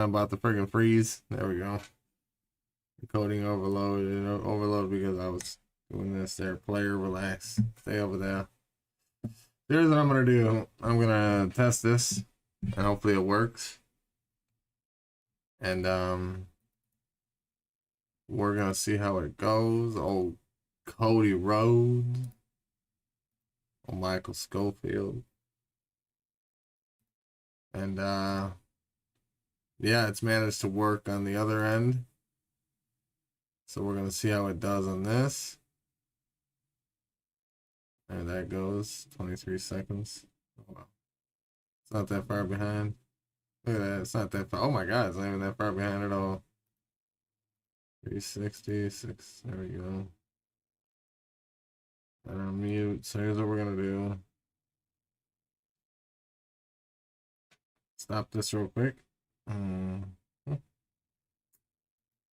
I'm about to friggin' freeze. There we go. Coding overload and overload because I was doing this there. Player, relax. Stay over there. Here's what I'm gonna do. I'm gonna test this and hopefully it works. And we're gonna see how it goes. Old Cody Rhodes. Old Michael Schofield. And yeah, it's managed to work on the other end. So we're gonna see how it does on this. And that goes 23 seconds. Oh, wow. It's not that far behind. Look at that. It's not that far. Oh my god, it's not even that far behind at all. 366. There we go. And I'll mute. So here's what we're gonna do. Stop this real quick.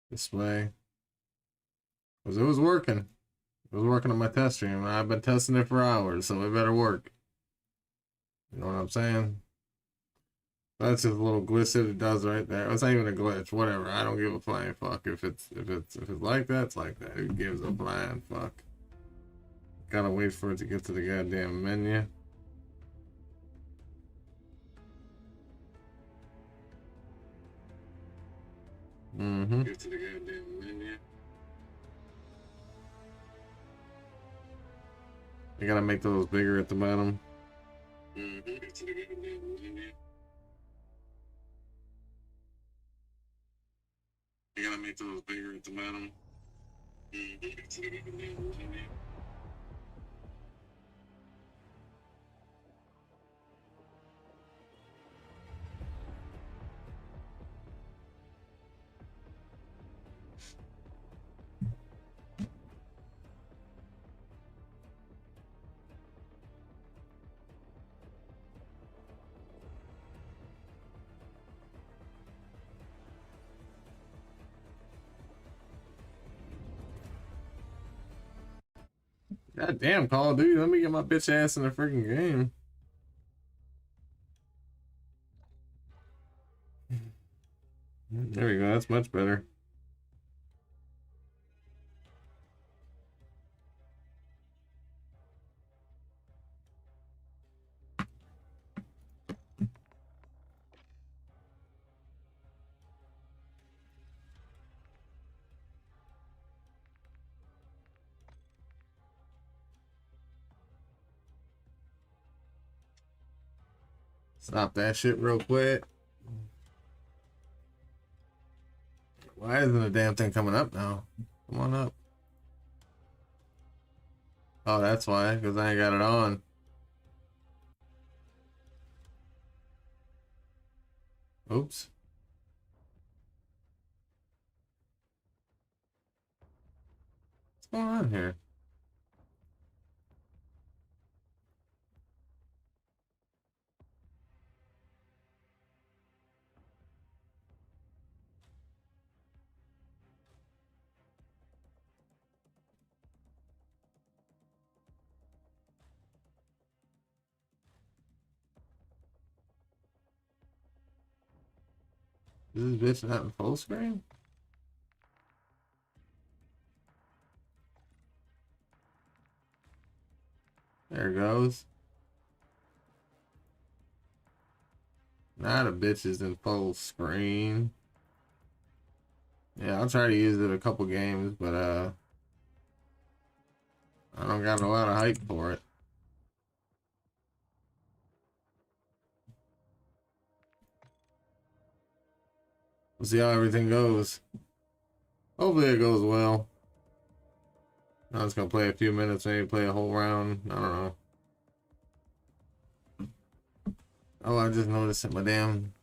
Display. Because it was working. It was working on my test stream. I've been testing it for hours, so it better work. You know what I'm saying? That's just a little glitch that it does right there. It's not even a glitch. Whatever. I don't give a flying fuck. If it's like that, it's like that. Who gives a flying fuck? Gotta wait for it to get to the goddamn menu. Get to the goddamn menu. You gotta make those bigger at the bottom. Get to the goddamn menu. You gotta make those bigger at the bottom. Get to the goddamn menu. God damn, Call of Duty, let me get my bitch ass in the freaking game. There we go, that's much better. Stop that shit real quick. Why isn't the damn thing coming up now? Come on up. Oh, that's why, because I ain't got it on. Oops. What's going on here? Is this bitch not in full screen? There it goes. Now the bitch is in full screen. Yeah, I'll try to use it a couple games, but I don't got a lot of hype for it. We'll see how everything goes. Hopefully it goes well. I'm just gonna play a few minutes, maybe play a whole round. I don't know. Oh, I just noticed that my damn...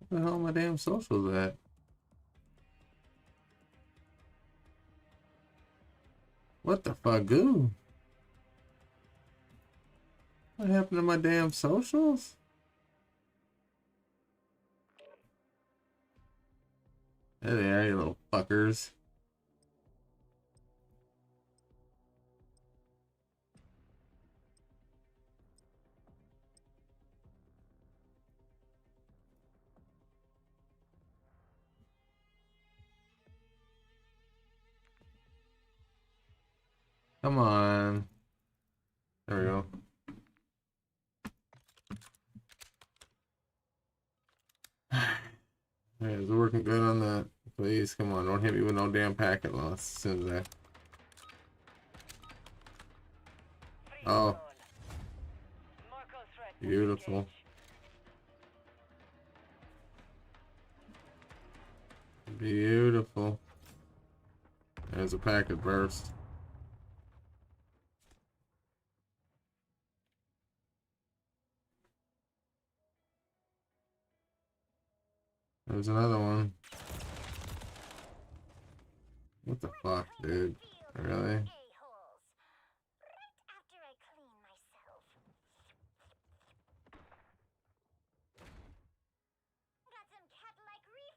Where the hell are my damn socials at? What the fuck, goo? What happened to my damn socials? There they are, you little fuckers. Come on. There we go. Alright, it's working good on that. Please, come on, don't hit me with no damn packet loss as soon as I... Oh. Beautiful. Beautiful. There's a packet burst. There's another one. What the fuck, dude? Really?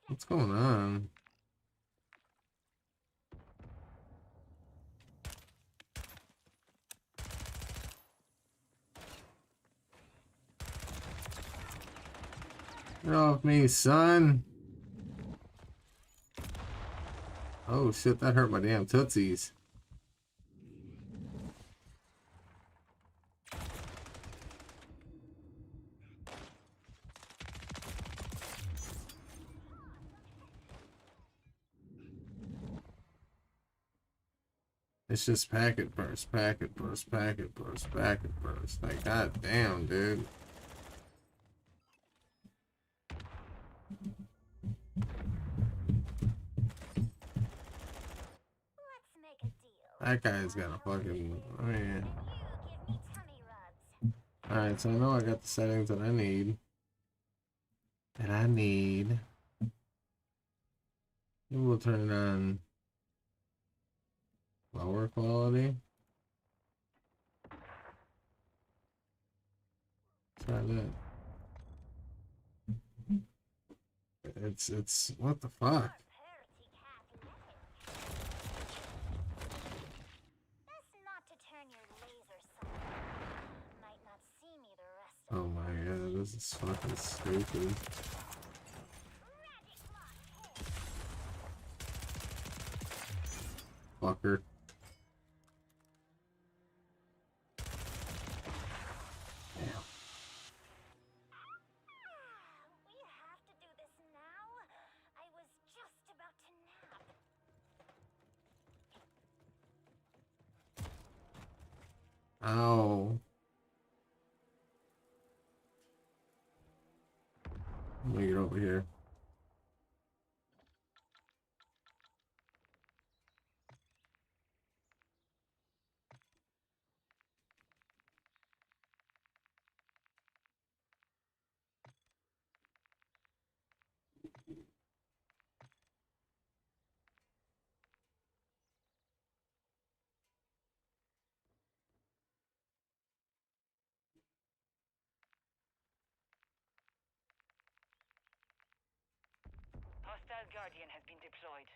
What's going on? Get off me, son! Oh shit, that hurt my damn tootsies. It's just packet burst, packet burst, packet burst, packet burst. Like, god damn, dude. That guy's got a fucking... I mean... Alright, so I know I got the settings that I need. Maybe we'll turn it on lower quality. Try that. It's what the fuck? Oh my god, this is fucking stupid. Fucker. Damn. We have to do this now. I was just about to Ow. nap. Let me get over here. Hostile Guardian has been deployed.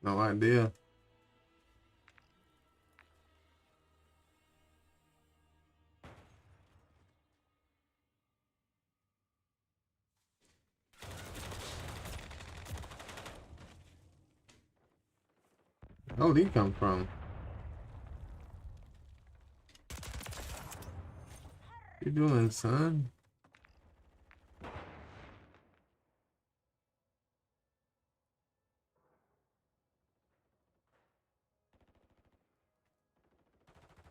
No idea. Where did he come from? you doing, son?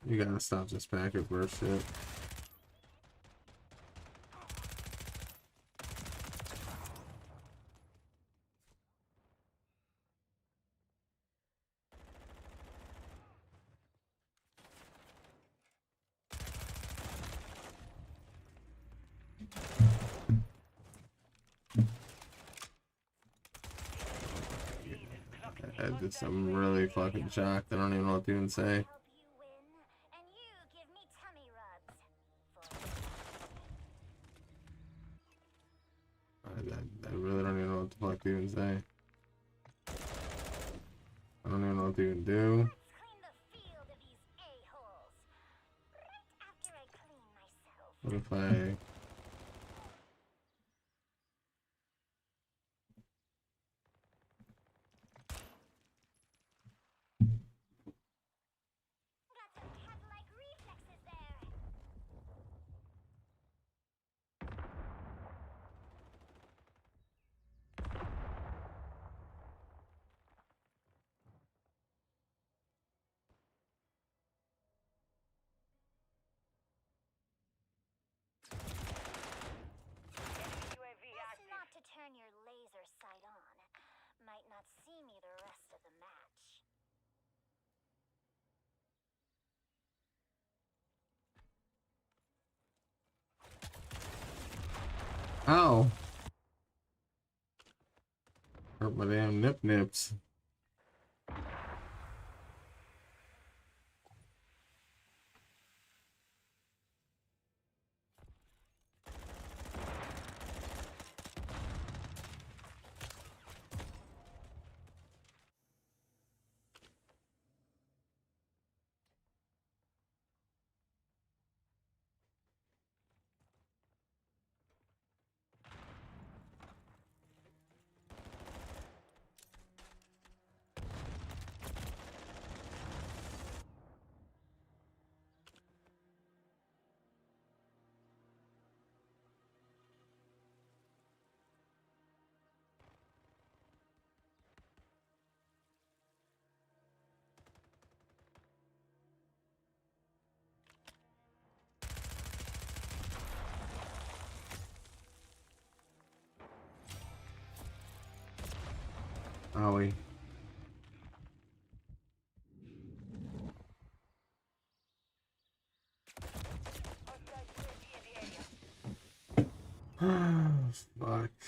You gotta stop this packet burst shit. I'm really fucking shocked. I don't even know what to even say. Help you win, and you give me tummy rubs. I really don't even know what the fuck to even say. I don't even know what to even do. Let's clean the field of these a-holes. Right after I clean myself. What if I... Got some cat-like reflexes there. UAV Best active. not to turn your laser sight on. Might not see me the rest of the match. Ow! Hurt my damn nips. Owie. Hostile UAV in the area. Fuck.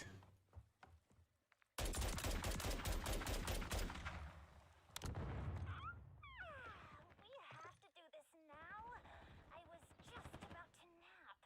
We have to do this now. I was just about to nap.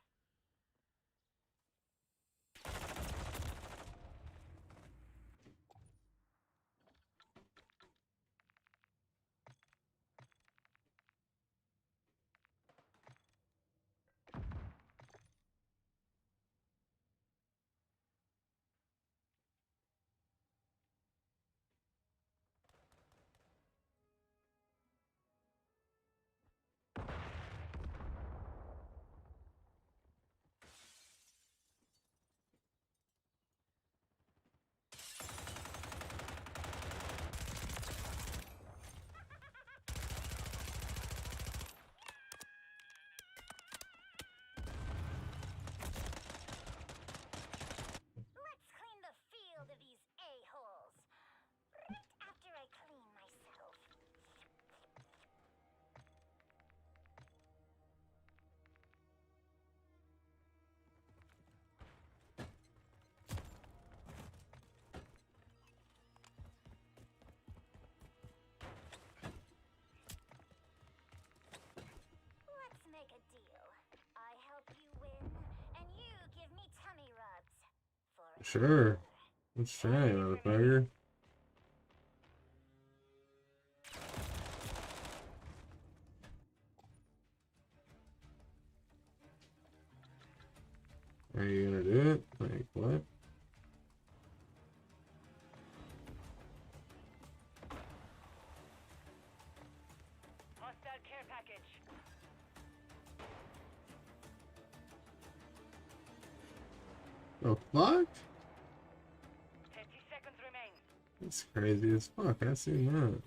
Let's clean the field of these a-holes. Right after I clean myself. Let's make a deal. I help you win, and you give me tummy rubs. For Sure. Let's try, motherfucker. Are you gonna do it? Like, what? Hostile care package. The fuck? 30 seconds remain. That's crazy as fuck. I seen that.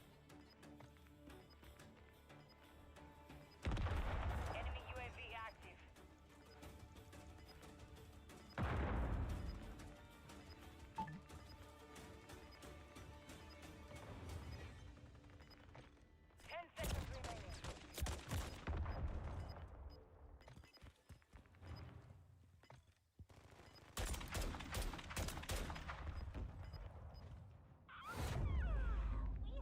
Enemy UAV active. Ten seconds remaining.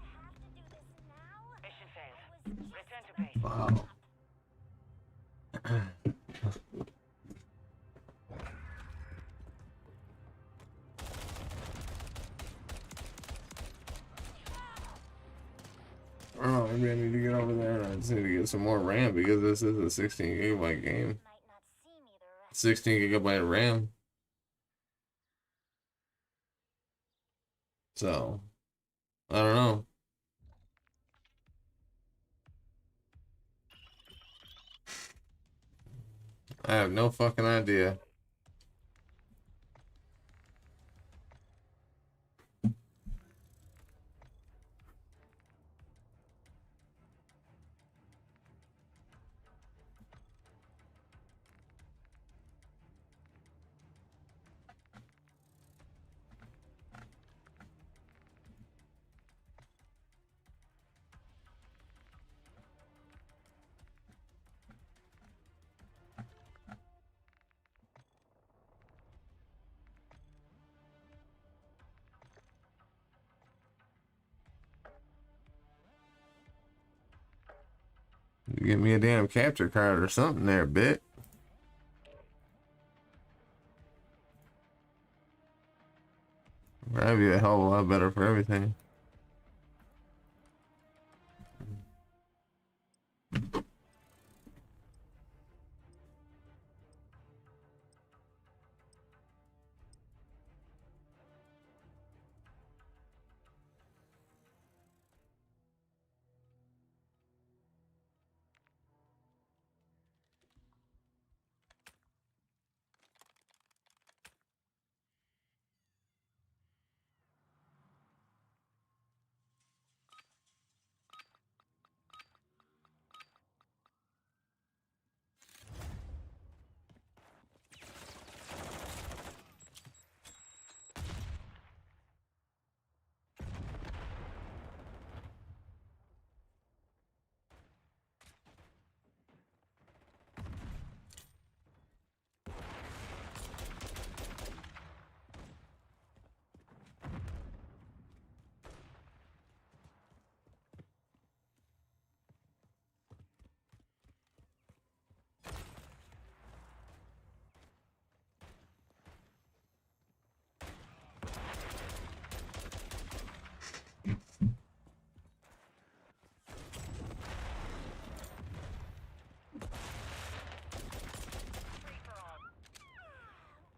We have to do this now. Mission failed. I was just Return to about base. Wow. I don't know, maybe I need to get over there and I just need to get some more RAM because this is a 16 gigabyte game. might not see me the rest 16 gigabyte RAM. So, I don't know. I have no fucking idea. You get me a damn capture card or something there, bit. That'd be a hell of a lot better for everything. Free for all.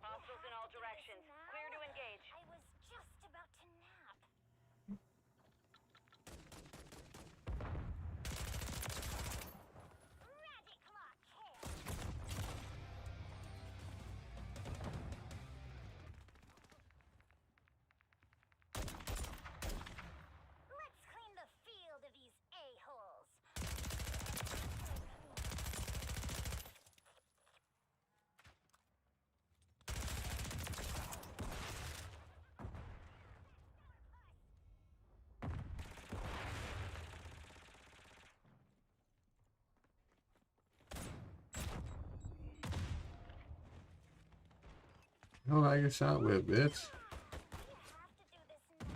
Hostiles in all directions. Clear to engage. I was just about to nap. Magic Lock kill. Let's clean the field of these a-holes. Oh, I get shot with, bitch. We have to do this now.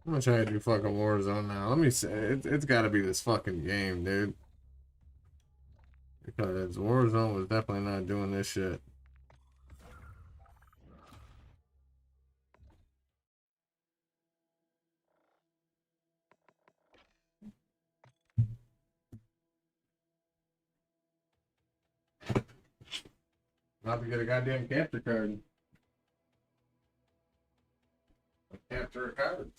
I'm gonna try to do fucking Warzone now. Let me say, it's gotta be this fucking game, dude. Because Warzone was definitely not doing this shit. Not to get a goddamn capture card. Capture a card.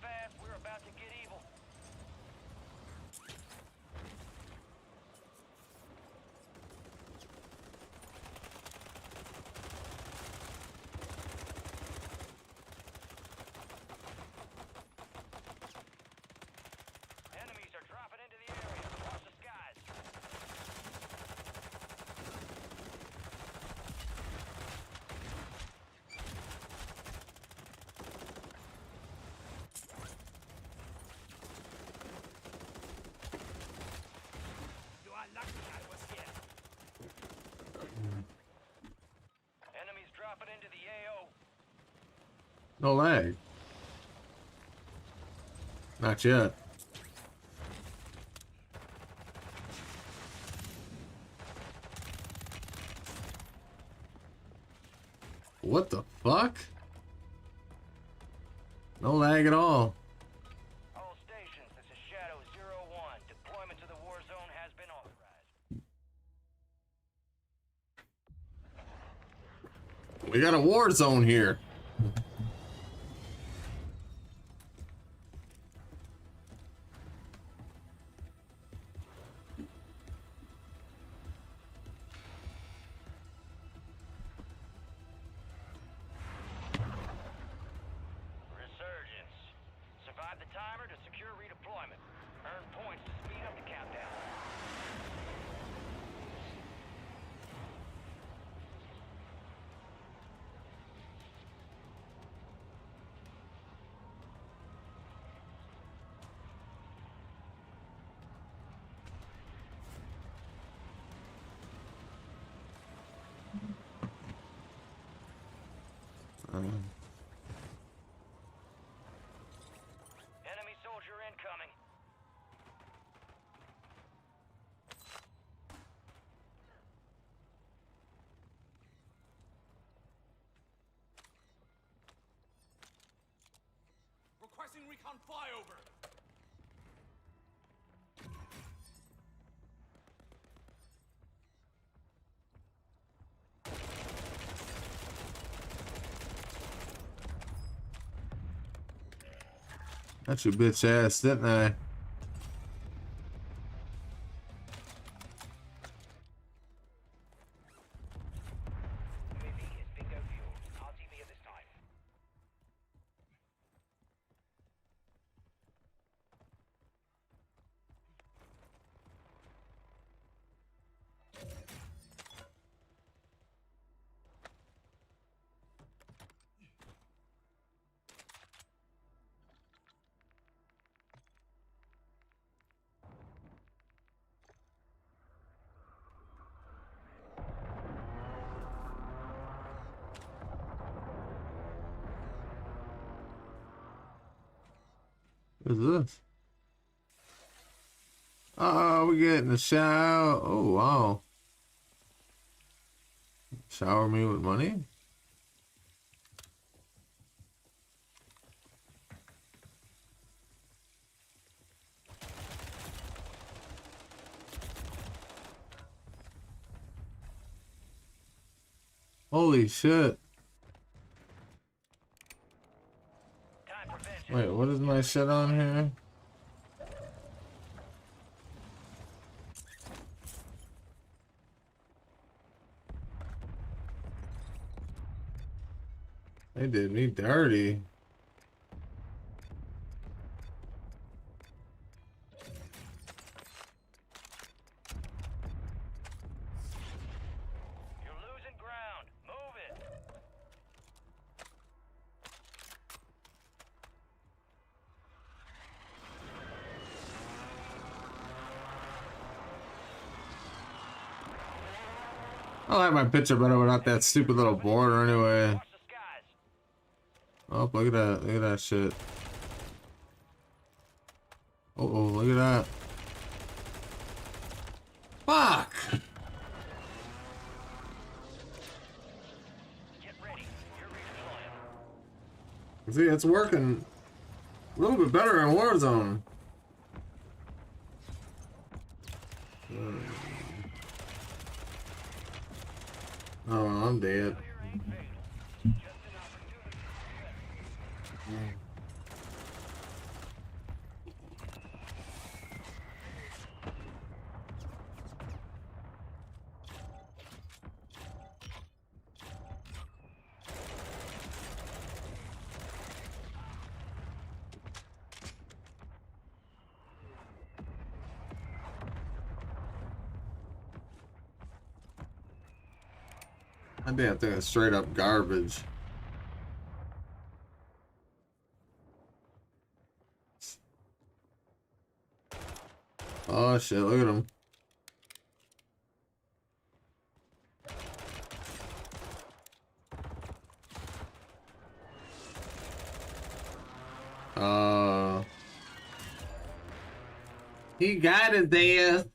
fast, we're about to get evil. Enemies are dropping into the area. Watch the skies. You are lucky I was here. Enemies dropping into the AO. No lag. Not yet. What the fuck? No lag at all. All stations, this is Shadow 01. Deployment to the war zone has been authorized. We got a war zone here. Resurgence. Survive the timer to secure redeployment. Earn points to speed up the countdown. Enemy soldier incoming. Requesting recon flyover. That's your bitch ass, didn't I? UAV is bingo fuel. RTV at this time. What's this? Oh, we getting a shower. Oh, wow. Shower me with money? Holy shit. Time for vengeance. Wait, what is my shit on here? They did me dirty. You're losing ground. Move it. I like my picture better without that stupid little border anyway. Watch the skies. Oh, look at that. Look at that shit. Uh oh, look at that. Fuck! Get ready. You're redeploying. See, it's working a little bit better in Warzone. Oh, I'm dead. Failure ain't fatal. Just an opportunity. I damn thing is straight up garbage. Oh shit, look at him. He got his ass.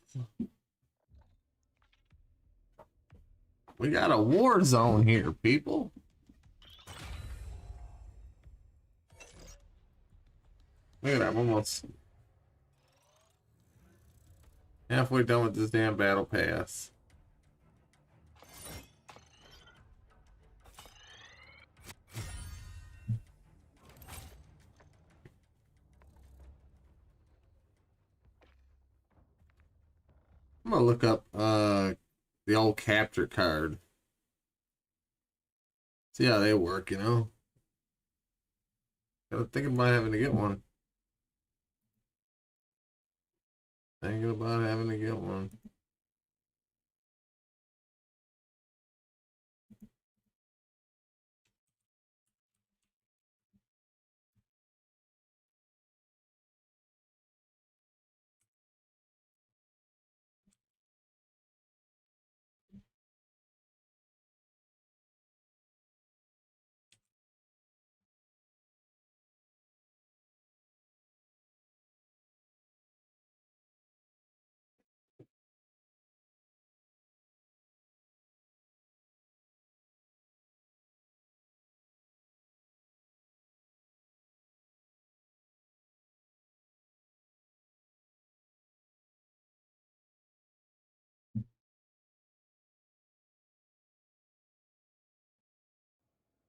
We got a war zone here, people. Look at that, I'm almost halfway done with this damn battle pass. I'm gonna look up the old capture card. See how they work, you know. Gotta think about having to get one. Thinking about having to get one.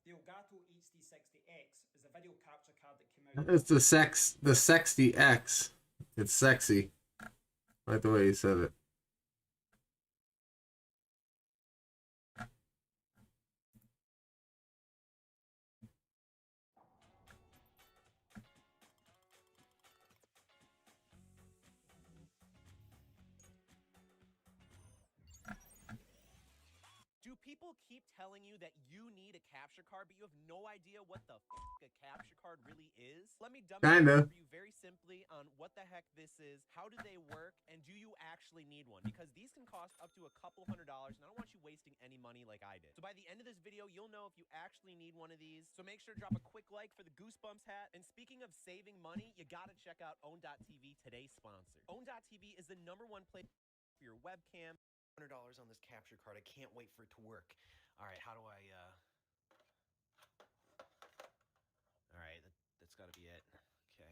The Elgato HD60X is a video capture card that came out. It's the sexy X. It's sexy. Right the way you said it. Do people keep telling you that you need a capture card, but you have no idea what the a capture card really is? Let me dumb it Kinda. down for you very simply on what the heck this is, how do they work, and do you actually need one? Because these can cost up to a couple $100s, and I don't want you wasting any money like I did. So by the end of this video, you'll know if you actually need one of these. So make sure to drop a quick like for the Goosebumps hat. And speaking of saving money, you gotta check out Own.tv, today's sponsor. Own.tv is the #1 place for your webcam. $100 on this capture card. I can't wait for it to work. All right, how do I, all right, that's gotta be it. Okay.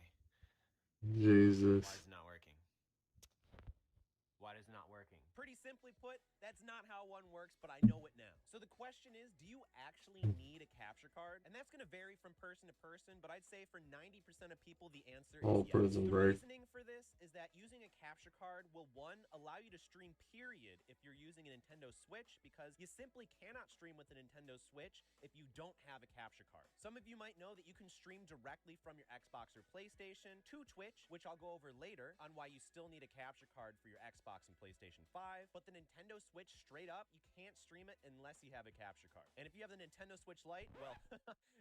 Jesus. Why is it not working? Why is it not working? Pretty simply put, that's not how one works, but I know it now. So the question is, do you actually need a capture card? And that's gonna vary from person to person, but I'd say for 90% of people, the answer Oh, is yes. Prison The Break. reasoning for this is that using a capture card will, one, allow you to stream period if you're using a Nintendo Switch, because you simply cannot stream with a Nintendo Switch if you don't have a capture card. Some of you might know that you can stream directly from your Xbox or PlayStation to Twitch, which I'll go over later on why you still need a capture card for your Xbox and PlayStation 5, but the Nintendo Switch, straight up, you can't stream it unless you have a capture card. And if you have the Nintendo Switch Lite, well,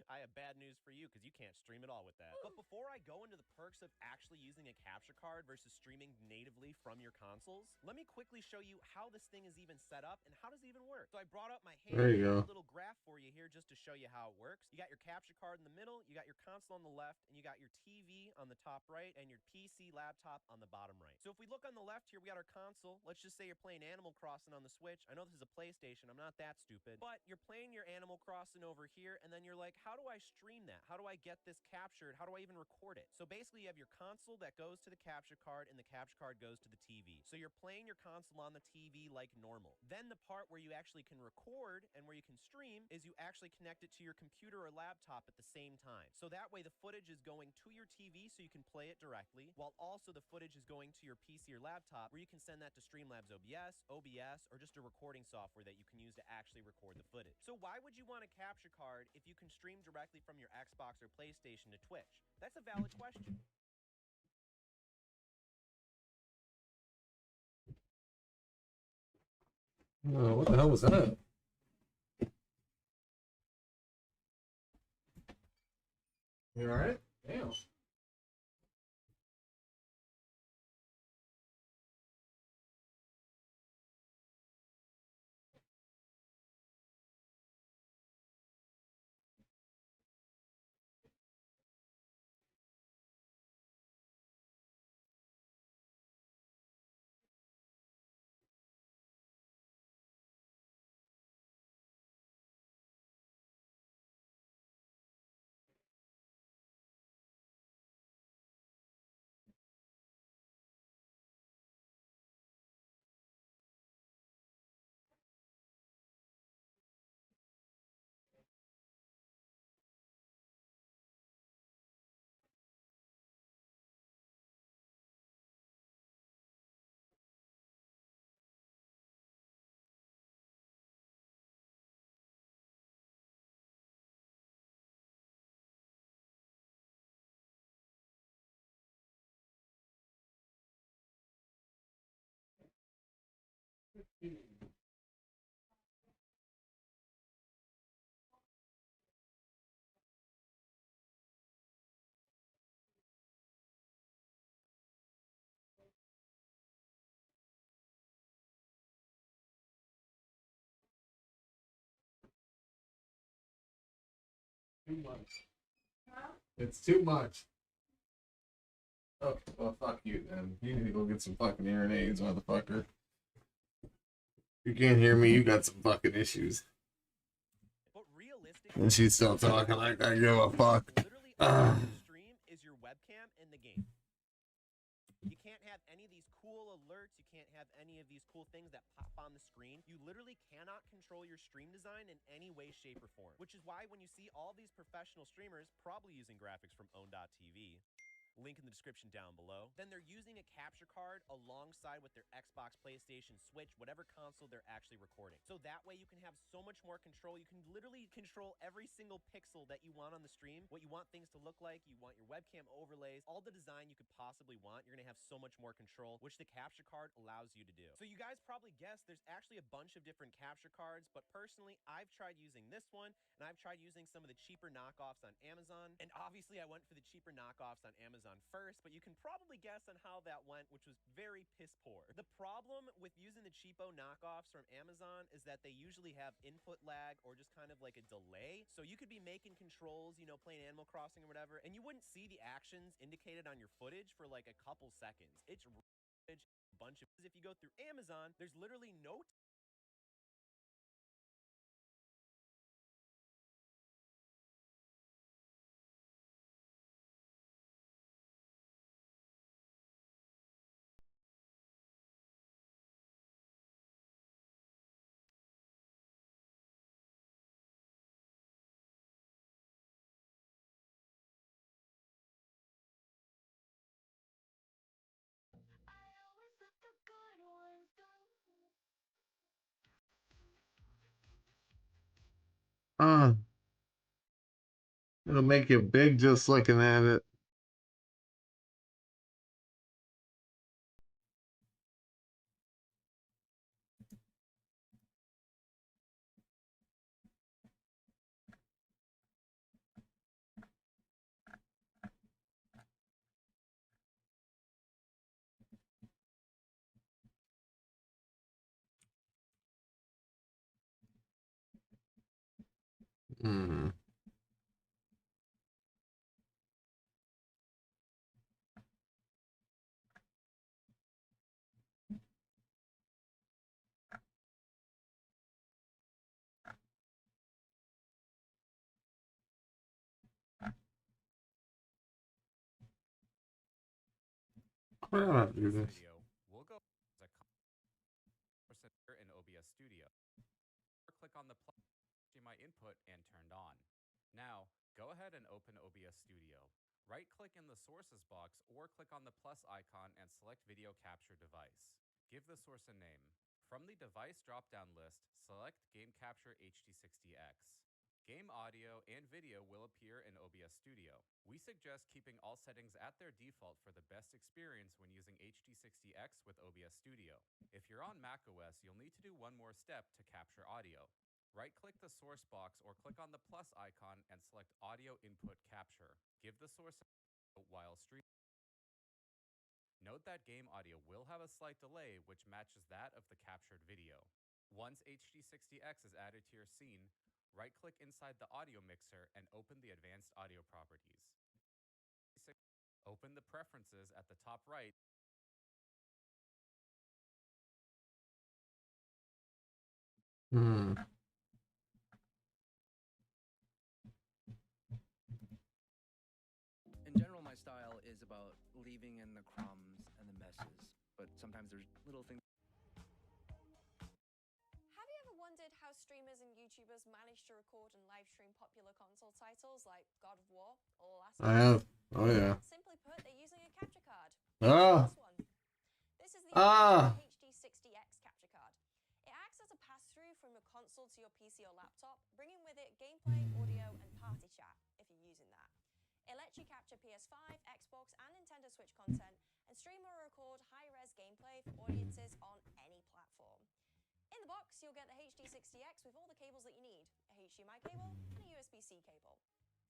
I have bad news for you because you can't stream at all with that. But before I go into the perks of actually using a capture card versus streaming natively from your consoles, let me quickly show you how this thing is even set up and how does it even work. So I brought up my There you handy go. little graph for you here just to show you how it works. You got your capture card in the middle, you got your console on the left, and you got your TV on the top right, and your PC laptop on the bottom right. So if we look on the left here, we got our console. Let's just say you're playing Animal Crossing on the Switch. I know this is a PlayStation, I'm not that stupid, but you're playing your Animal Crossing over here, and then you're like, how do I stream that? How do I get this captured? How do I even record it? So basically, you have your console that goes to the capture card, and the capture card goes to the TV. So you're playing your console on the TV like normal. Then the part where you actually can record and where you can stream is you actually connect it to your computer or laptop at the same time. So that way the footage is going to your TV so you can play it directly, while also the footage is going to your PC or laptop where you can send that to Streamlabs OBS, or just a recording software that you can use to actually record the footage. So why would you want a capture card if you can stream directly from your Xbox or PlayStation to Twitch? That's a valid question. Oh, what the hell was that? You alright? Damn. Too much. It's too much. Oh, well, fuck you then. You need to go get some fucking hearing aids, motherfucker. You can't hear me, you got some fucking issues. But realistically, And she's still talking like I give a fuck. literally all the stream is your webcam in the game. You can't have any of these cool alerts. You can't have any of these cool things that pop on the screen. You literally cannot control your stream design in any way, shape, or form. Which is why when you see all these professional streamers probably using graphics from Own.tv, link in the description down below, then they're using a capture card alongside with their Xbox, PlayStation, Switch, whatever console they're actually recording. So that way you can have so much more control. You can literally control every single pixel that you want on the stream, what you want things to look like, you want your webcam overlays, all the design you could possibly want. You're gonna have so much more control, which the capture card allows you to do. So you guys probably guessed there's actually a bunch of different capture cards, but personally, I've tried using this one, and I've tried using some of the cheaper knockoffs on Amazon. And obviously I went for the cheaper knockoffs on Amazon first, but you can probably guess on how that went, which was very piss poor. The problem with using the cheapo knockoffs from Amazon is that they usually have input lag or just kind of like a delay. So you could be making controls, you know, playing Animal Crossing or whatever, and you wouldn't see the actions indicated on your footage for like a couple seconds. It's a bunch of, if you go through Amazon, there's literally no It'll make you big just looking at it. Hmm. Why do I have to do this? Video, we'll go as a center in OBS Studio. Or click on the plus my input and turned on. Now, go ahead and open OBS Studio. Right-click in the sources box or click on the plus icon and select Video Capture Device. Give the source a name. From the device drop-down list, select Game Capture HD60X. Game audio and video will appear in OBS Studio. We suggest keeping all settings at their default for the best experience when using HD60X with OBS Studio. If you're on macOS, you'll need to do one more step to capture audio. Right-click the source box or click on the plus icon and select Audio Input Capture. Give the source while streaming. Note that game audio will have a slight delay, which matches that of the captured video. Once HD60X is added to your scene, right-click inside the audio mixer and open the advanced audio properties. Open the preferences at the top right. Hmm. In general, my style is about leaving in the crumbs and the messes, but sometimes there's little things. Have you ever wondered how streamers and YouTubers manage to record and live stream popular console titles like God of War or Last I have. Oh yeah. Simply put, they're using a capture card. Ah. This one. This is the Ah. HD60X capture card. It acts as a pass-through from your console to your PC or laptop, bringing with it gameplay, audio, and party chat, if you're using that. It lets you capture PS5, Xbox, and Nintendo Switch content, and stream or record high-res gameplay for audiences on any platform. In the box, you'll get the HD60X with all the cables that you need, a HDMI cable and a USB-C cable.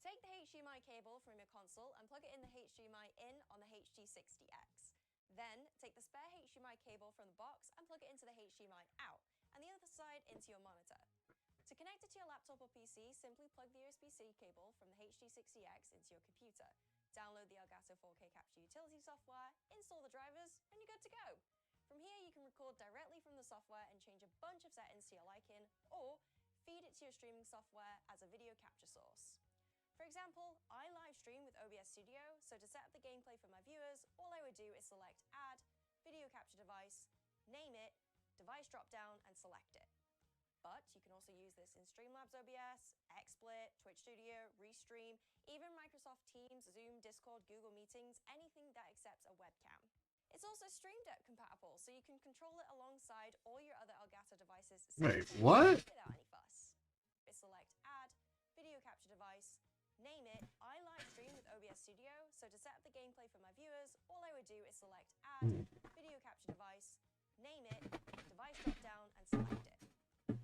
Take the HDMI cable from your console and plug it in the HDMI in on the HD60X. Then, take the spare HDMI cable from the box and plug it into the HDMI out, and the other side into your monitor. To connect it to your laptop or PC, simply plug the USB-C cable from the HD60X into your computer. Download the Elgato 4K Capture Utility software, install the drivers, and you're good to go. From here, you can record directly from the software and change a bunch of settings to your liking, or feed it to your streaming software as a video capture source. For example, I live stream with OBS Studio, so to set up the gameplay for my viewers, all I would do is select Add, Video Capture Device, name it, device drop-down, and select it. But you can also use this in Streamlabs OBS, XSplit, Twitch Studio, Restream, even Microsoft Teams, Zoom, Discord, Google Meetings, anything that accepts a webcam. It's also Stream Deck compatible, so you can control it alongside all your other Elgato devices. Wait, what? Without any fuss. Select Add, Video Capture Device, name it. I live stream with OBS Studio, so to set up the gameplay for my viewers, all I would do is select Add, Video Capture Device, name it, device drop-down, and select it.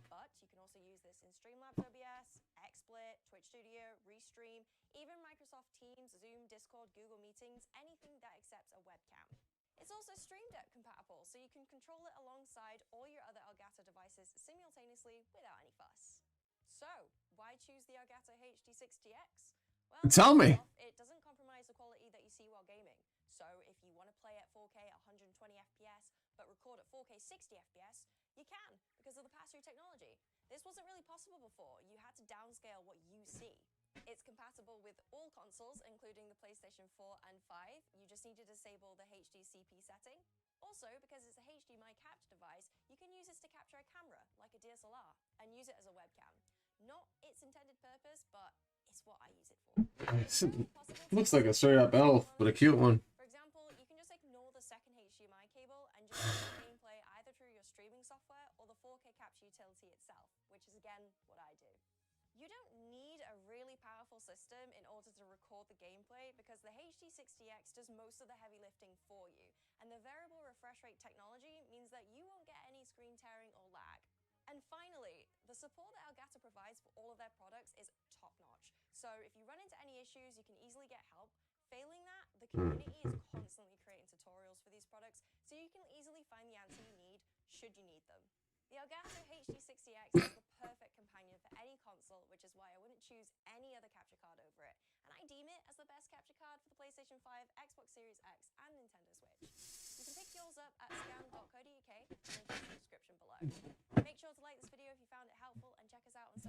But you can also use this in Streamlabs OBS, XSplit, Twitch Studio, Restream, even Microsoft Teams, Zoom, Discord, Google Meetings, anything that accepts a webcam. It's also Stream Deck compatible, so you can control it alongside all your other Elgato devices simultaneously without any fuss. So, why choose the Elgato HD60X? Well, Tell me. it doesn't compromise the quality that you see while gaming. So, if you want to play at 4K at 120 FPS, but record at 4K 60 FPS, you can, because of the pass-through technology. This wasn't really possible before. You had to downscale what you see. It's compatible with all consoles, including the PlayStation 4 and 5. You just need to disable the HDCP setting. Also, because it's a HDMI capture device, you can use this to capture a camera, like a DSLR, and use it as a webcam. Not its intended purpose, but it's what I use it for. Looks like a straight up elf, but a cute one. For example, you can just ignore the second HDMI cable and just use the gameplay either through your streaming software or the 4K Capture Utility itself, which is again what I do. You don't need a really powerful system in order to record the gameplay because the HD60X does most of the heavy lifting for you, and the variable refresh rate technology means that you won't get any screen tearing or lag. And finally, the support that Elgato provides for all of their products is top-notch. So if you run into any issues, you can easily get help. Failing that, the community is constantly creating tutorials for these products, so you can easily find the answer you need, should you need them. The Elgato HD60X is the perfect companion for any console, which is why I wouldn't choose any other capture card over it. And I deem it as the best capture card for the PlayStation 5, Xbox Series X, and Nintendo Switch. You can pick yours up at scan.co.uk, link in the description below. Make sure to like this video if you found it helpful, and check us out on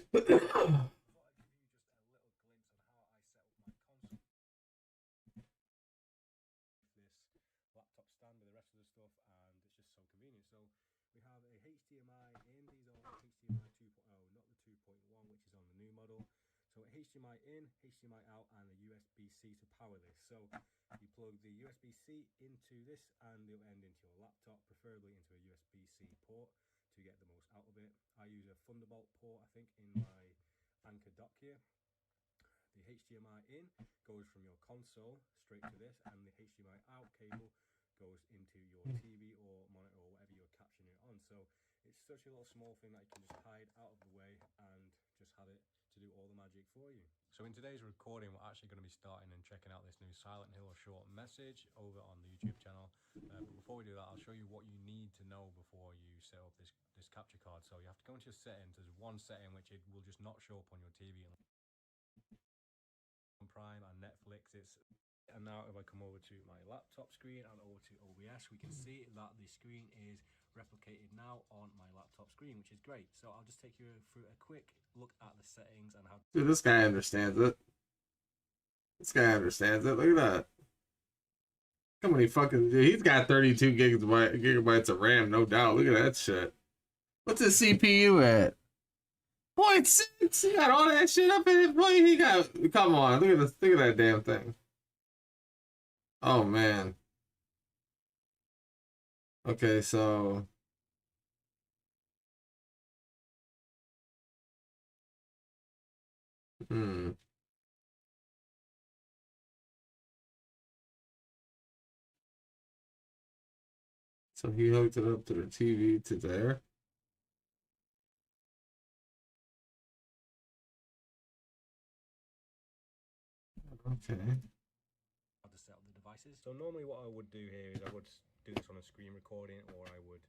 What's up, guys, and welcome back to the channel. Today, this is a bit of a low-key video on this handy. I thought I'd give you just a little glimpse on how I set up my console. This laptop stand with the rest of the stuff, and it's just so convenient. So we have a HDMI in. These are HDMI 2.0, not the 2.1, which is on the new model. So HDMI in, HDMI out, and a USB-C to power this. So you plug the USB-C into this and the other end into your laptop, preferably into a USB-C port to get the most it. I use a Thunderbolt port, I think, in my Anker dock here. The HDMI in goes from your console straight to this, and the HDMI out cable goes into your TV or monitor or whatever you're capturing it on. So it's such a little small thing that you can just hide out of the way and just have it to do all the magic for you. So in today's recording, we're actually going to be starting and checking out this new Silent Hill short message over on the YouTube channel. But before we do that, I'll show you what you need to know before you set up this capture card. So you have to go into your settings. There's one setting which it will just not show up on your TV. Prime and Netflix. And now if I come over to my laptop screen and over to OBS, we can see that the screen is replicated now on my laptop screen, which is great. So I'll just take you through a quick look at the settings and how. Dude, this guy understands it. This guy understands it. Look at that. How many fucking... Dude, he's got 32 gigabytes of RAM, no doubt. Look at that shit. What's his CPU at? 0.6. He got all that shit up in it. Boy, he got... Come on. Look at this. Look at that damn thing. Oh, man. Okay, so... So he hooked it up to the TV to there. Okay. How to set up the devices. So normally what I would do here is I would do this on a screen recording, or I would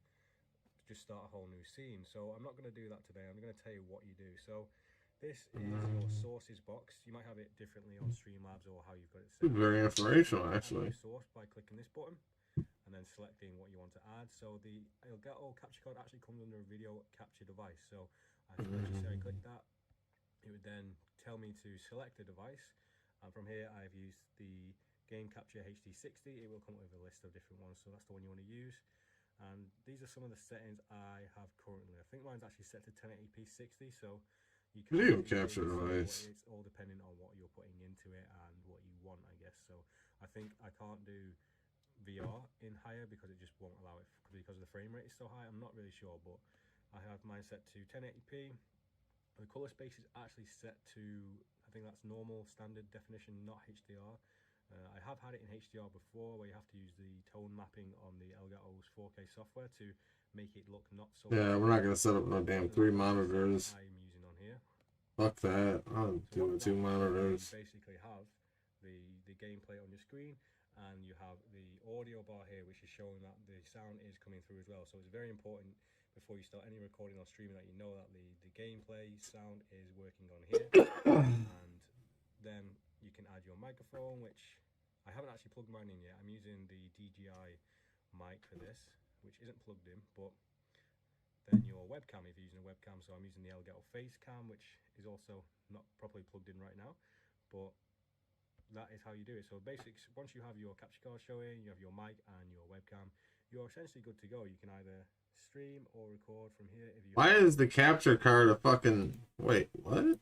just start a whole new scene. So I'm not going to do that today. I'm going to tell you what you do. So this is your sources box. You might have it differently on Streamlabs or how you've got it set. Very informational, actually. Source by clicking this button and then selecting what you want to add. So the Elgato capture card actually comes under a video capture device. So I click that. It would then tell me to select a device. And from here, I've used the Game Capture HD60. It will come with a list of different ones, so that's the one you want to use. And these are some of the settings I have currently. I think mine's actually set to 1080p 60, so you can video capture device. It's all depending on what you're putting into it and what you want, I guess. So I think I can't do VR in higher because it just won't allow it because the frame rate is so high. I'm not really sure, but I have mine set to 1080p. The color space is actually set to, I think that's normal standard definition, not HDR. I have had it in HDR before, where you have to use the tone mapping on the Elgato's 4K software to make it look not so. Yeah, we're not gonna set up no damn 3 monitors. I'm using on here. Fuck that. I'll do it 2 monitors. You basically have the gameplay on your screen, and you have the audio bar here, which is showing that the sound is coming through as well. So it's very important before you start any recording or streaming that you know that the gameplay sound is working on here. And then you can add your microphone, which I haven't actually plugged mine in yet. I'm using the DJI mic for this, which isn't plugged in, but then your webcam, if you're using a webcam. So I'm using the Elgato Facecam, which is also not properly plugged in right now, but that is how you do it. So basics, once you have your capture card showing, you have your mic and your webcam, you're essentially good to go. You can either stream or record from here. If you Why is the capture card a fucking... Wait, what?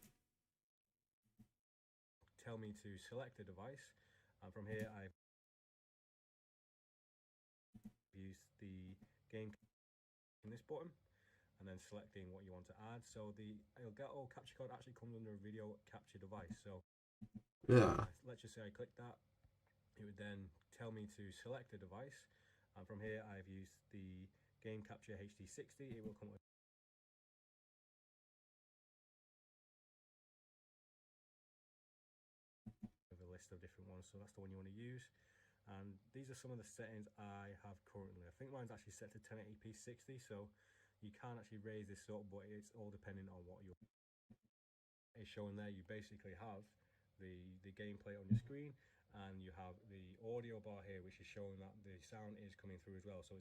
Tell me to select a device, and from here I've used the game in this button and then selecting what you want to add. So the Elgato capture card actually comes under a video capture device. So yeah, let's just say I click that. It would then tell me to select a device, and from here I've used the Game Capture HD60. It will come with a list of different ones, so that's the one you want to use. And these are some of the settings I have currently. I think mine's actually set to 1080p 60, so you can actually raise this up, but it's all depending on what you're showing there. You basically have the gameplay on your screen, and you have the audio bar here, which is showing that the sound is coming through as well. So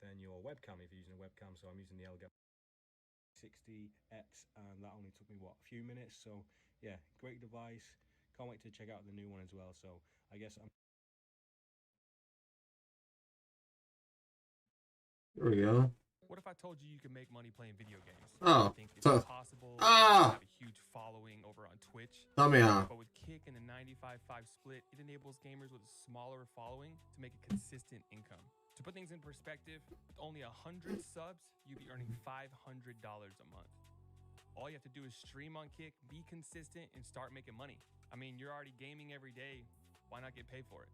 then your webcam, if you're using a webcam, so I'm using the Elgato 60X, and that only took me a few minutes. So yeah, great device. Can't wait to check out the new one as well. So I guess I'm... There we go. What if I told you you could make money playing video games? Oh, I think it's so possible to have a huge following over on Twitch. Tell me how. But with Kick and the 95-5 split, it enables gamers with a smaller following to make a consistent income. To put things in perspective, with only 100 subs, you'd be earning $500 a month. All you have to do is stream on Kick, be consistent, and start making money. I mean, you're already gaming every day. Why not get paid for it?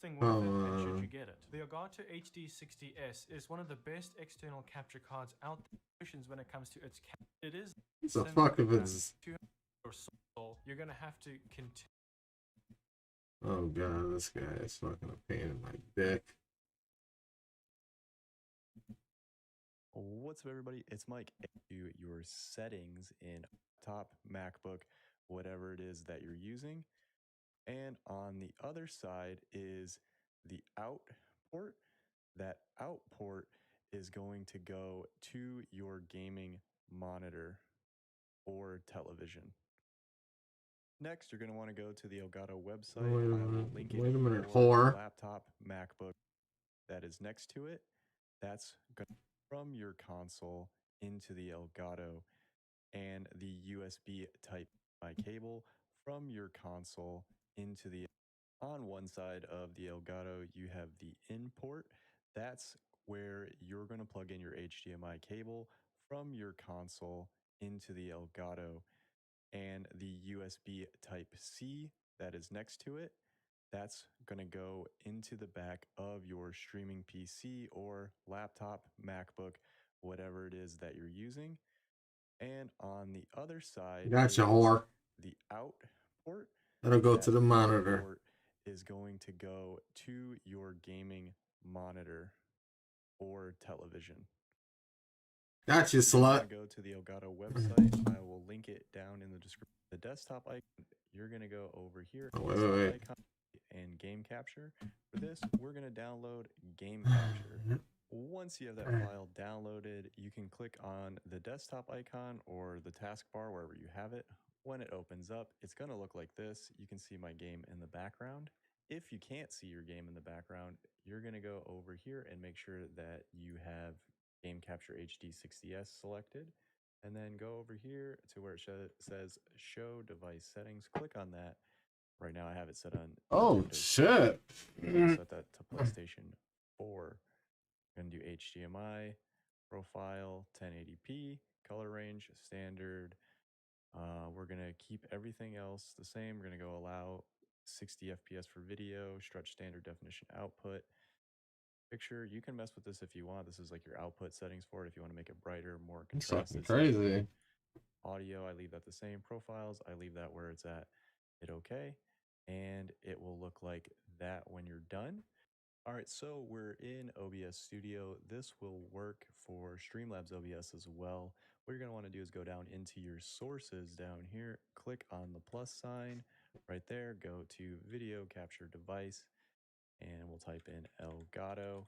Thing worth it, and should you get it? The Elgato HD60S is one of the best external capture cards out there when it comes to its it is the fuck if it's... You're gonna have to continue. Oh god, this guy is fucking a pain in my dick. What's up, everybody? It's Mike. Do your settings in top MacBook, whatever it is that you're using. And on the other side is the out port. That out port is going to go to your gaming monitor or television. Next, you're going to want to go to the Elgato website. I will link it. Wait a minute, for whore. Laptop, MacBook that is next to it. That's going from your console into the Elgato, and the USB Type I cable from your console into the... On one side of the Elgato, you have the in port. That's where you're going to plug in your HDMI cable from your console into the Elgato, and the USB Type-C that is next to it. That's going to go into the back of your streaming PC or laptop, MacBook, whatever it is that you're using. And on the other side, gotcha, whore. The out port. That'll go to the monitor. Port is going to go to your gaming monitor or television. Gotcha, slut. Go to the Elgato website. I will link it down in the description. The desktop icon, you're going to go over here. Oh, wait. Icon and game capture. For this, we're going to download game capture. Once you have that file downloaded, you can click on the desktop icon or the taskbar wherever you have it. When it opens up, it's going to look like this. You can see my game in the background. If you can't see your game in the background, you're going to go over here and make sure that you have Game Capture HD60S selected, and then go over here to where it says Show Device Settings. Click on that. Right now I have it set on... Oh, shit! Set that to PlayStation 4. I'm going to do HDMI, profile, 1080p, color range, standard. We're going to keep everything else the same. We're going to go allow 60 FPS for video, stretch standard definition output. Picture, you can mess with this if you want. This is like your output settings for it if you want to make it brighter, more contrasted. Crazy. Audio, I leave that the same. Profiles, I leave that where it's at. Hit OK, and it will look like that when you're done. All right, so we're in OBS Studio. This will work for Streamlabs OBS as well. What you're going to want to do is go down into your sources down here, click on the plus sign right there, go to Video Capture Device, and we'll type in Elgato.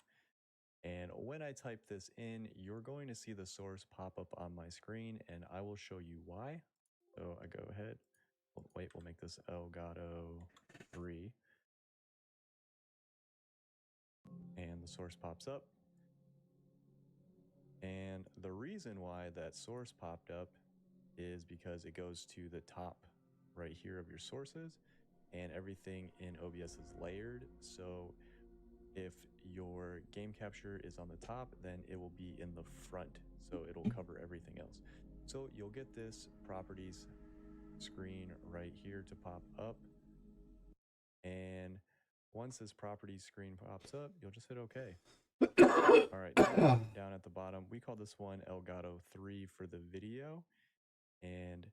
And when I type this in, you're going to see the source pop up on my screen, and I will show you why. So I go ahead. Wait, we'll make this Elgato 3. And the source pops up. And the reason why that source popped up is because it goes to the top right here of your sources, and everything in OBS is layered. So if your game capture is on the top, then it will be in the front. So it'll cover everything else. So you'll get this properties screen right here to pop up. And once this properties screen pops up, you'll just hit OK. All right, down at the bottom, we call this one Elgato 3 for the video. And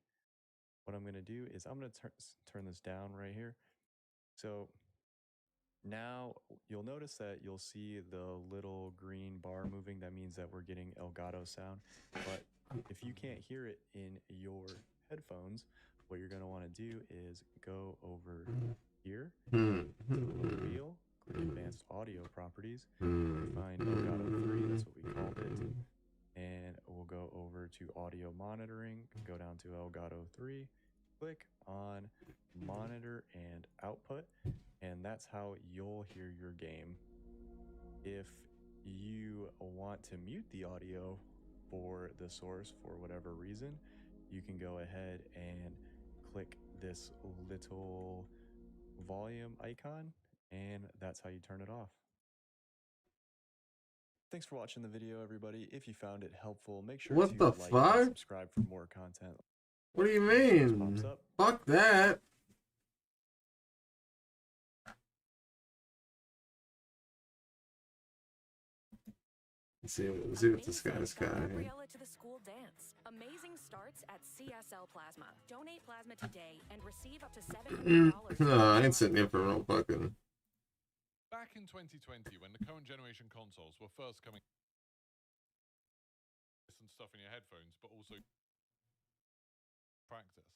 what I'm going to do is I'm going to turn this down right here. So now you'll notice that you'll see the little green bar moving. That means that we're getting Elgato sound. But if you can't hear it in your headphones, what you're going to want to do is go over here, to the little wheel, click Advanced Audio Properties, find Elgato 3, that's what we called it, and we'll go over to Audio Monitoring, go down to Elgato 3, click on Monitor and Output, and that's how you'll hear your game. If you want to mute the audio for the source for whatever reason, you can go ahead and click this little volume icon, and that's how you turn it off. Thanks for watching the video, everybody. If you found it helpful, make sure What to the like fuck? and subscribe for more content. What do you This mean? pops up. Fuck that. Let's see what this guy's got here. Gabriella to the school dance. Amazing starts at CSL Plasma. Donate plasma today and receive up to $700. No, I ain't sitting here for no fucking. Back in 2020, when the current generation consoles were first coming, listen stuff in your headphones, but also practice.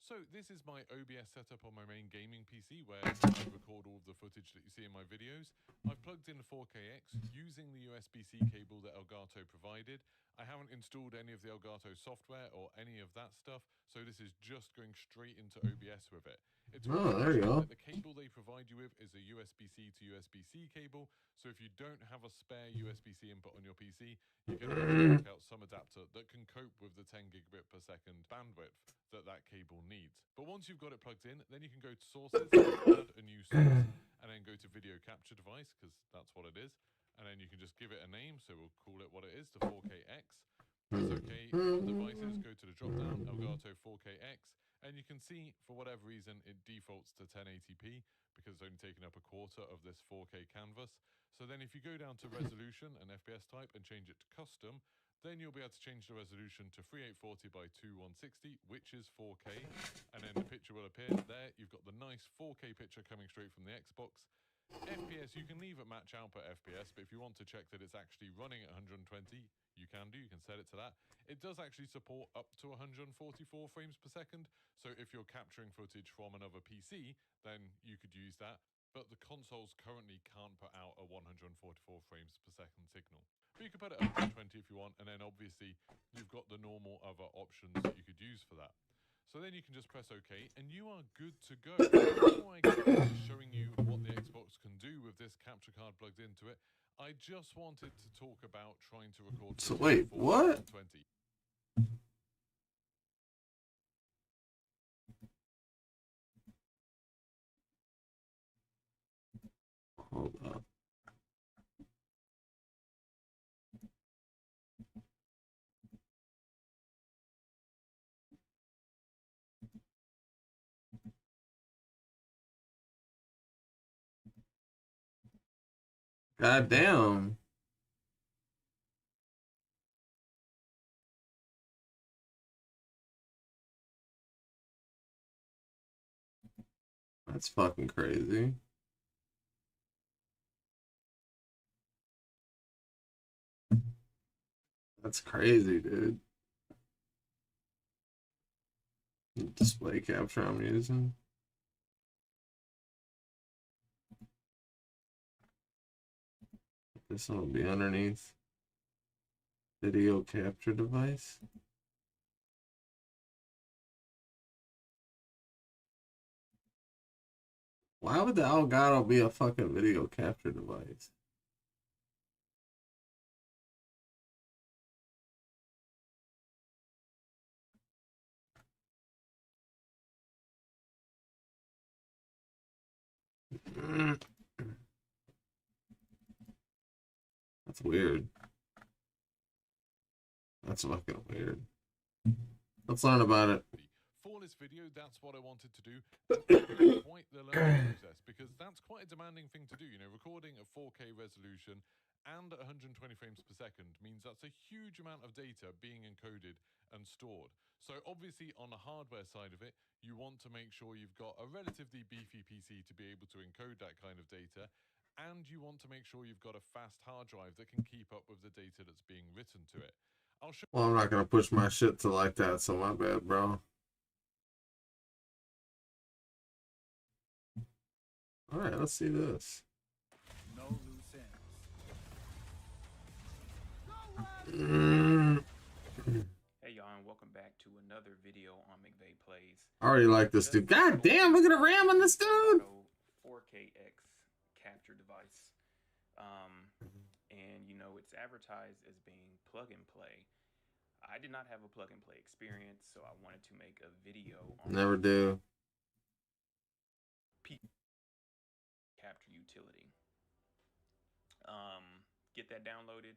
So this is my OBS setup on my main gaming PC where I record all of the footage that you see in my videos. I've plugged in 4KX using the USB-C cable that Elgato provided. I haven't installed any of the Elgato software or any of that stuff, so this is just going straight into OBS with it. It's there you go. The cable they provide you with is a USB-C to USB-C cable, so if you don't have a spare USB-C input on your PC, you're going to have to work out some adapter that can cope with the 10 gigabit per second bandwidth that cable needs. But once you've got it plugged in, then you can go to sources, add a new source, and then go to video capture device, because that's what it is. And then you can just give it a name, so we'll call it what it is, the 4KX. Press OK on devices, go to the drop down, Elgato 4KX, and you can see, for whatever reason, it defaults to 1080p, because it's only taken up a quarter of this 4K canvas. So then if you go down to resolution and FPS type and change it to custom, then you'll be able to change the resolution to 3840 by 2160, which is 4K, and then the picture will appear there. You've got the nice 4K picture coming straight from the Xbox. FPS, you can leave at match output FPS, but if you want to check that it's actually running at 120, you can do. You can set it to that. It does actually support up to 144 frames per second, so if you're capturing footage from another PC, then you could use that. But the consoles currently can't put out a 144 frames per second signal. But you could put it up to 120 if you want, and then obviously you've got the normal other options that you could use for that. So then you can just press OK, and you are good to go. Before I get into showing you what the Xbox can do with this capture card plugged into it, I just wanted to talk about trying to record. So wait, what? 20. Hold up. God damn. That's fucking crazy. That's crazy, dude. Display capture I'm using. This one will be underneath video capture device. Why would the Elgato be a fucking video capture device? That's weird. That's fucking weird. Let's learn about it. For this video, that's what I wanted to do. And quite the learning process, because that's quite a demanding thing to do. You know, recording at 4K resolution and at 120 frames per second means that's a huge amount of data being encoded and stored. So obviously on the hardware side of it, you want to make sure you've got a relatively beefy PC to be able to encode that kind of data, and you want to make sure you've got a fast hard drive that can keep up with the data that's being written to it. Well, I'm not gonna push my shit to like that, so my bad, bro. All right, let's see this. No loose ends. Hey y'all, and welcome back to another video on McVeigh Plays. I already like this dude. God damn, look at the RAM on this dude. 4KX capture device. And you know, it's advertised as being plug and play. I did not have a plug and play experience, so I wanted to make a video on Never do. utility. Get that downloaded,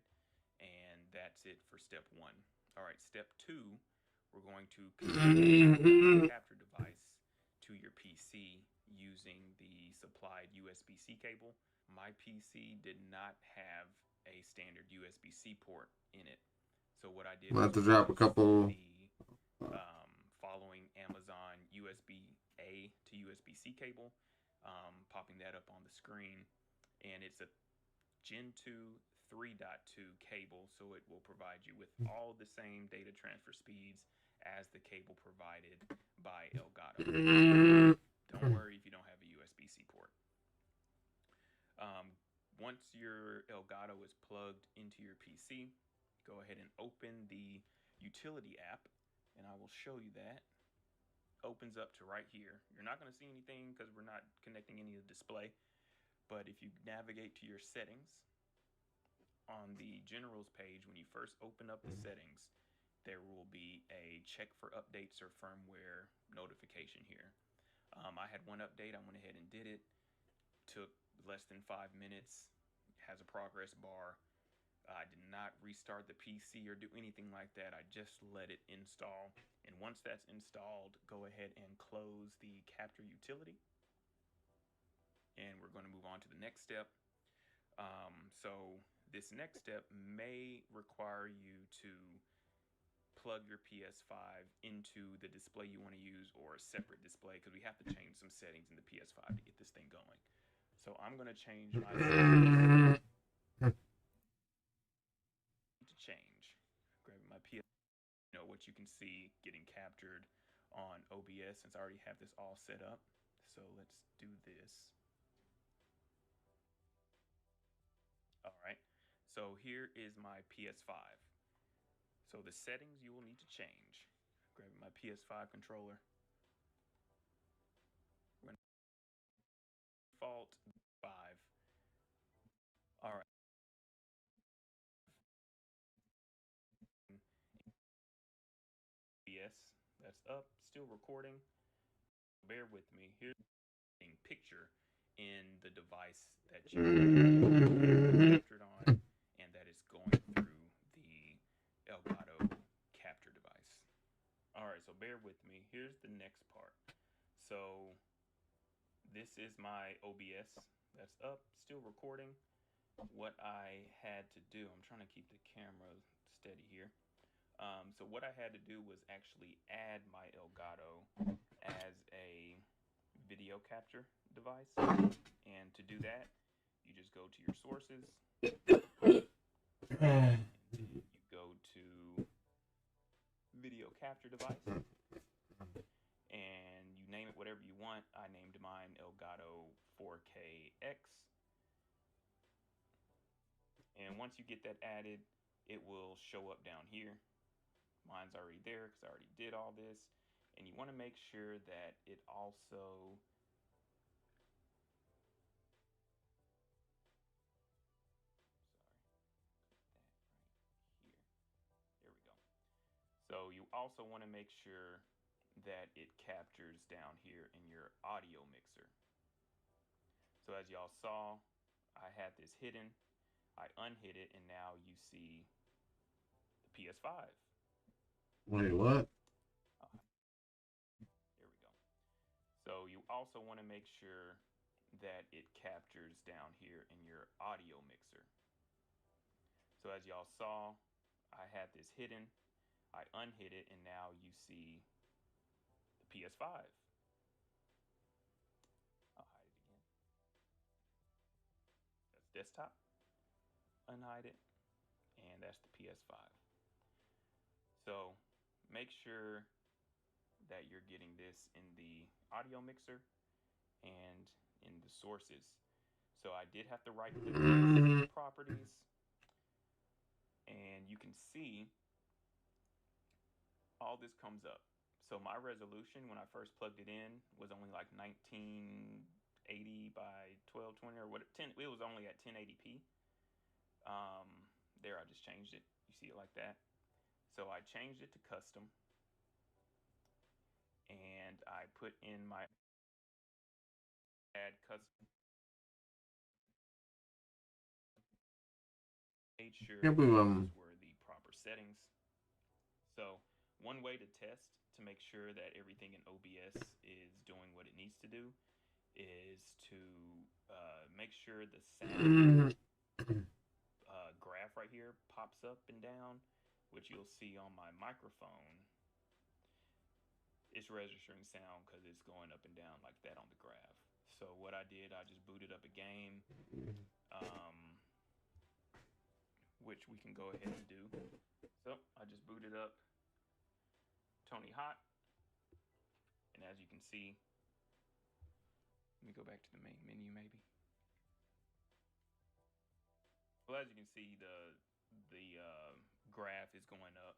and that's it for step 1. All right, step 2, we're going to connect the capture device to your PC using the supplied USB-C cable. My PC did not have a standard USB-C port in it. So what I did I'm was about to drop a couple. Following Amazon USB-A to USB-C cable, popping that up on the screen, and it's a Gen 2 3.2 cable, so it will provide you with all the same data transfer speeds as the cable provided by Elgato. Don't worry if you don't have a USB-C port. Once your Elgato is plugged into your PC, go ahead and open the utility app, and I will show you that. Opens up to right here. You're not going to see anything because we're not connecting any of the display, but if you navigate to your settings, on the generals page, when you first open up the settings, there will be a check for updates or firmware notification here. I had one update. I went ahead and did it. Took less than 5 minutes. Has a progress bar. I did not restart the PC or do anything like that. I just let it install. And once that's installed, go ahead and close the capture utility. And we're going to move on to the next step. So this next step may require you to plug your PS5 into the display you want to use, or a separate display, because we have to change some settings in the PS5 to get this thing going. So I'm going to change my settings to change. Grabbing my PS, you know what you can see getting captured on OBS, since I already have this all set up. So let's do this. All right, so here is my PS5. So the settings you will need to change. Grabbing my PS5 controller. Default 5. All right. Yes, that's up, still recording. Bear with me. Here's the picture in the device that you captured on, and that is going through the Elgato capture device. All right, so bear with me. Here's the next part. So this is my OBS that's up, still recording. What I had to do, I'm trying to keep the camera steady here. So what I had to do was actually add my Elgato as a video capture device. And to do that, you just go to your sources. You go to video capture device. And you name it whatever you want. I named mine Elgato 4KX. And once you get that added, it will show up down here. Mine's already there because I already did all this. And you want to make sure that it also There we go. So you also want to make sure that it captures down here in your audio mixer. So as y'all saw, I had this hidden. I unhid it, and now you see the PS5. Wait, what? There we go. So you also want to make sure that it captures down here in your audio mixer. So as y'all saw, I had this hidden. I unhid it, and now you see the PS5. I'll hide it again. That's desktop. Unhide it, and that's the PS5. So make sure that you're getting this in the audio mixer and in the sources. So I did have to right click properties, and you can see all this comes up. So my resolution when I first plugged it in was only like 1980 by 1220 or what, it was only at 1080p. There, I just changed it. You see it like that. So I changed it to custom, and I put in my add custom made sure Can't believe those were the proper settings. So one way to test to make sure that everything in OBS is doing what it needs to do is to make sure the sound graph right here pops up and down, which you'll see on my microphone. It's registering sound because it's going up and down like that on the graph. So what I did, I just booted up a game, which we can go ahead and do. So I just booted up Tony Hawk, and as you can see, let me go back to the main menu maybe. Well, as you can see, the graph is going up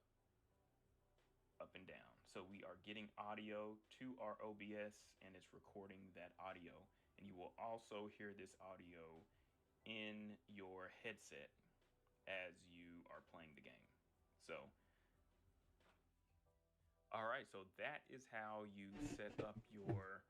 and down. So we are getting audio to our OBS, and it's recording that audio. And you will also hear this audio in your headset as you are playing the game. So, all right, so that is how you set up your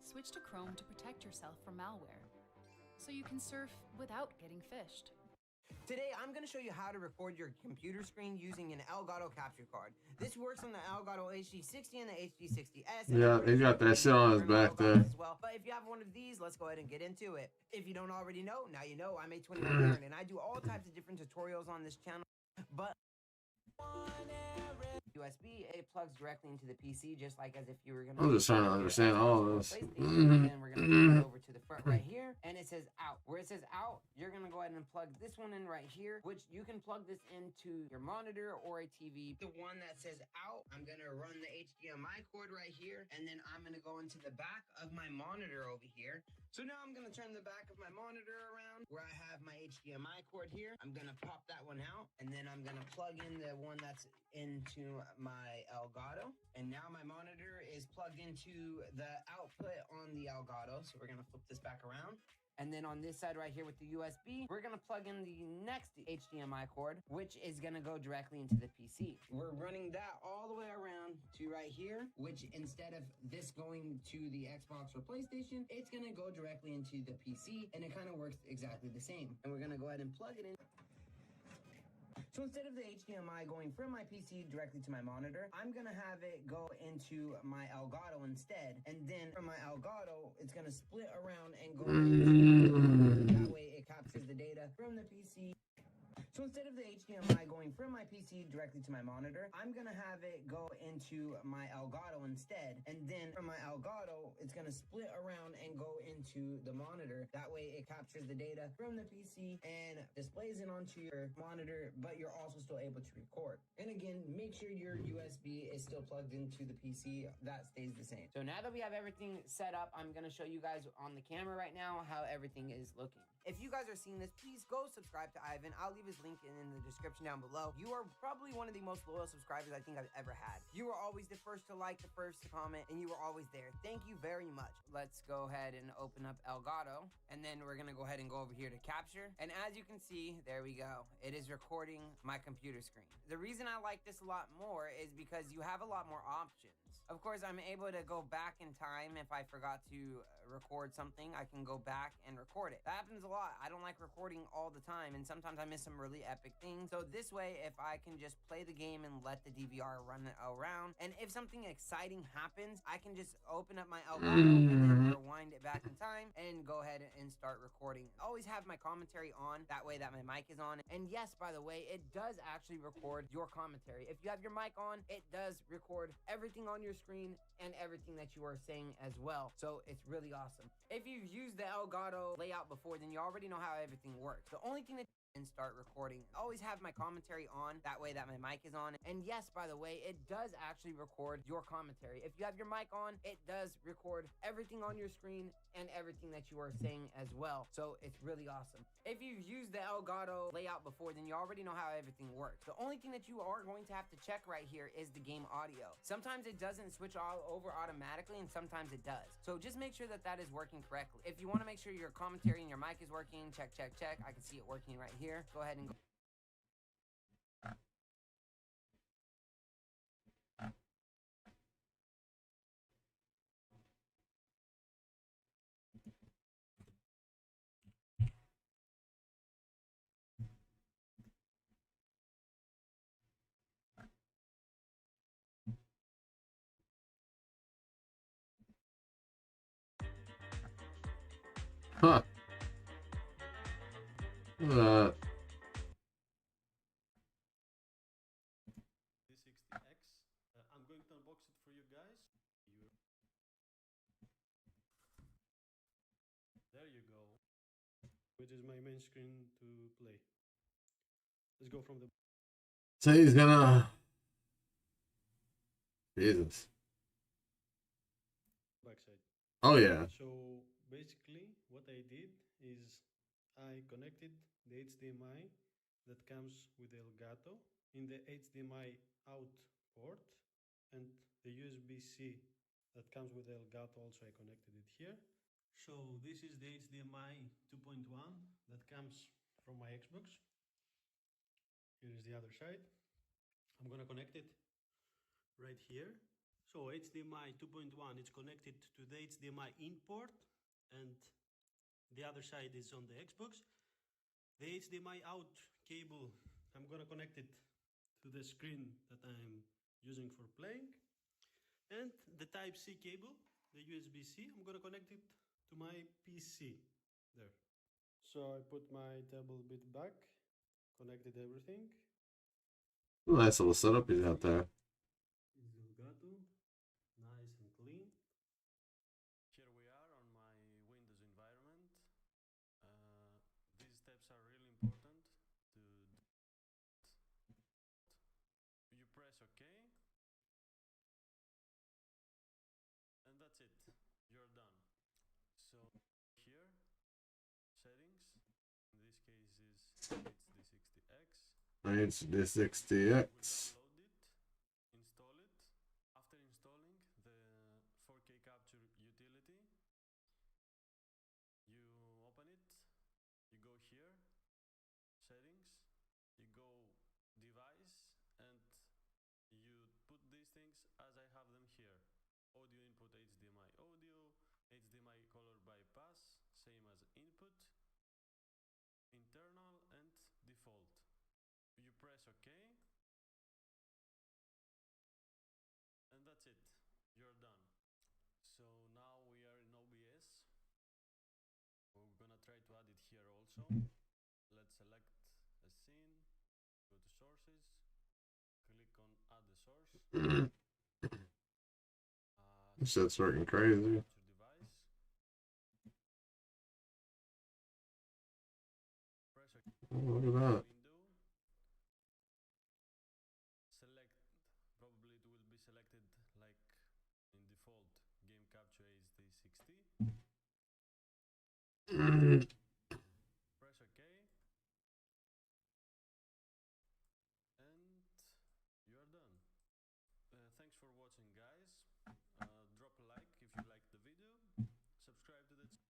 Switch to Chrome to protect yourself from malware, so you can surf without getting phished. Today, I'm going to show you how to record your computer screen using an Elgato capture card. This works on the Elgato HD60 and the HD60S. Yeah, he got that shit on his back there. As well. But if you have one of these, let's go ahead and get into it. If you don't already know, now you know. I'm A21 and I do all types of different tutorials on this channel. But USB, it plugs directly into the PC, just like as if you were going to. I'm just trying to understand all of this. And then we're going to move it over to the front right here, and it says out. Where it says out, you're going to go ahead and plug this one in right here, which you can plug this into your monitor or a TV. The one that says out, I'm going to run the HDMI cord right here, and then I'm going to go into the back of my monitor over here. So now I'm going to turn the back of my monitor around where I have my HDMI cord here. I'm going to pop that one out, and then I'm going to plug in the one that's into my Elgato. And now my monitor is plugged into the output on the Elgato. So we're going to flip this back around. And then on this side right here with the USB, we're going to plug in the next HDMI cord, which is going to go directly into the PC. We're running that all the way around to right here, which instead of this going to the Xbox or PlayStation, it's going to go directly into the PC, and it kind of works exactly the same. And we're going to go ahead and plug it in. So instead of the HDMI going from my PC directly to my monitor, I'm going to have it go into my Elgato instead. And then from my Elgato, it's going to split around and go into that way it captures the data from the PC. So instead of the HDMI going from my PC directly to my monitor, I'm going to have it go into my Elgato instead. And then from my Elgato, it's going to split around and go into the monitor. That way it captures the data from the PC and displays it onto your monitor, but you're also still able to record. And again, make sure your USB is still plugged into the PC. That stays the same. So now that we have everything set up, I'm going to show you guys on the camera right now how everything is looking. If you guys are seeing this, please go subscribe to Ivan. I'll leave his link in the description down below. You are probably one of the most loyal subscribers I think I've ever had. You were always the first to like, the first to comment, and you were always there. Thank you very much. Let's go ahead and open up Elgato, and then we're gonna go ahead and go over here to capture. And as you can see, there we go. It is recording my computer screen. The reason I like this a lot more is because you have a lot more options. Of course, I'm able to go back in time. If I forgot to record something, I can go back and record it. That happens a lot. I don't like recording all the time, and sometimes I miss some really epic things. So this way, if I can just play the game and let the DVR run around, and if something exciting happens, I can just open up my Elgato and then rewind it back in time and go ahead and start recording. I always have my commentary on, that way that my mic is on. And yes, by the way, it does actually record your commentary. If you have your mic on, it does record everything on your screen and everything that you are saying as well. So it's really awesome. If you've used the Elgato layout before, then you already know how everything works. The only thing that and start recording. I always have my commentary on, that way that my mic is on. And yes, by the way, it does actually record your commentary. If you have your mic on, it does record everything on your screen and everything that you are saying as well. So it's really awesome. If you've used the Elgato layout before, then you already know how everything works. The only thing that you are going to have to check right here is the game audio. Sometimes it doesn't switch all over automatically, and sometimes it does. So just make sure that that is working correctly. If you want to make sure your commentary and your mic is working, check. I can see it working right here. Go ahead and go. Huh. D60X. I'm going to unbox it for you guys. There you go. Which is my main screen to play. Let's go from the. So he's gonna. Jesus. Backside. Oh yeah. So basically, what I did is I connected the HDMI that comes with the Elgato in the HDMI out port, and the USB-C that comes with the Elgato also I connected it here. So this is the HDMI 2.1 that comes from my Xbox. Here is the other side. I'm gonna connect it right here. So HDMI 2.1 is connected to the HDMI in port, and the other side is on the Xbox. The HDMI out cable, I'm gonna connect it to the screen that I'm using for playing. And the Type-C cable, the USB-C, I'm gonna connect it to my PC there. So I put my table bit back, connected everything. Nice little setup he's got there. Is Elgato, nice and clean. Here we are on my Windows environment. These steps are really important. You press OK, and that's it. You're done. So here, settings. In this case is HD60X. HD60X. Install it. After installing the 4K capture utility, you open it, you go here, settings, you go device, and you put these things as I have them here. Audio input HDMI audio, HDMI color bypass, same as input, internal and default. You press OK, and that's it. You're done. So now we are in OBS. We're gonna try to add it here also. Let's select a scene, go to sources, click on add the source. This shit's working crazy. Oh, look at that. Select, probably it will be selected like in default, game capture HD60. Press OK, and you're done. Thanks for watching, guys. Drop a like if you liked the video. Subscribe to the channel.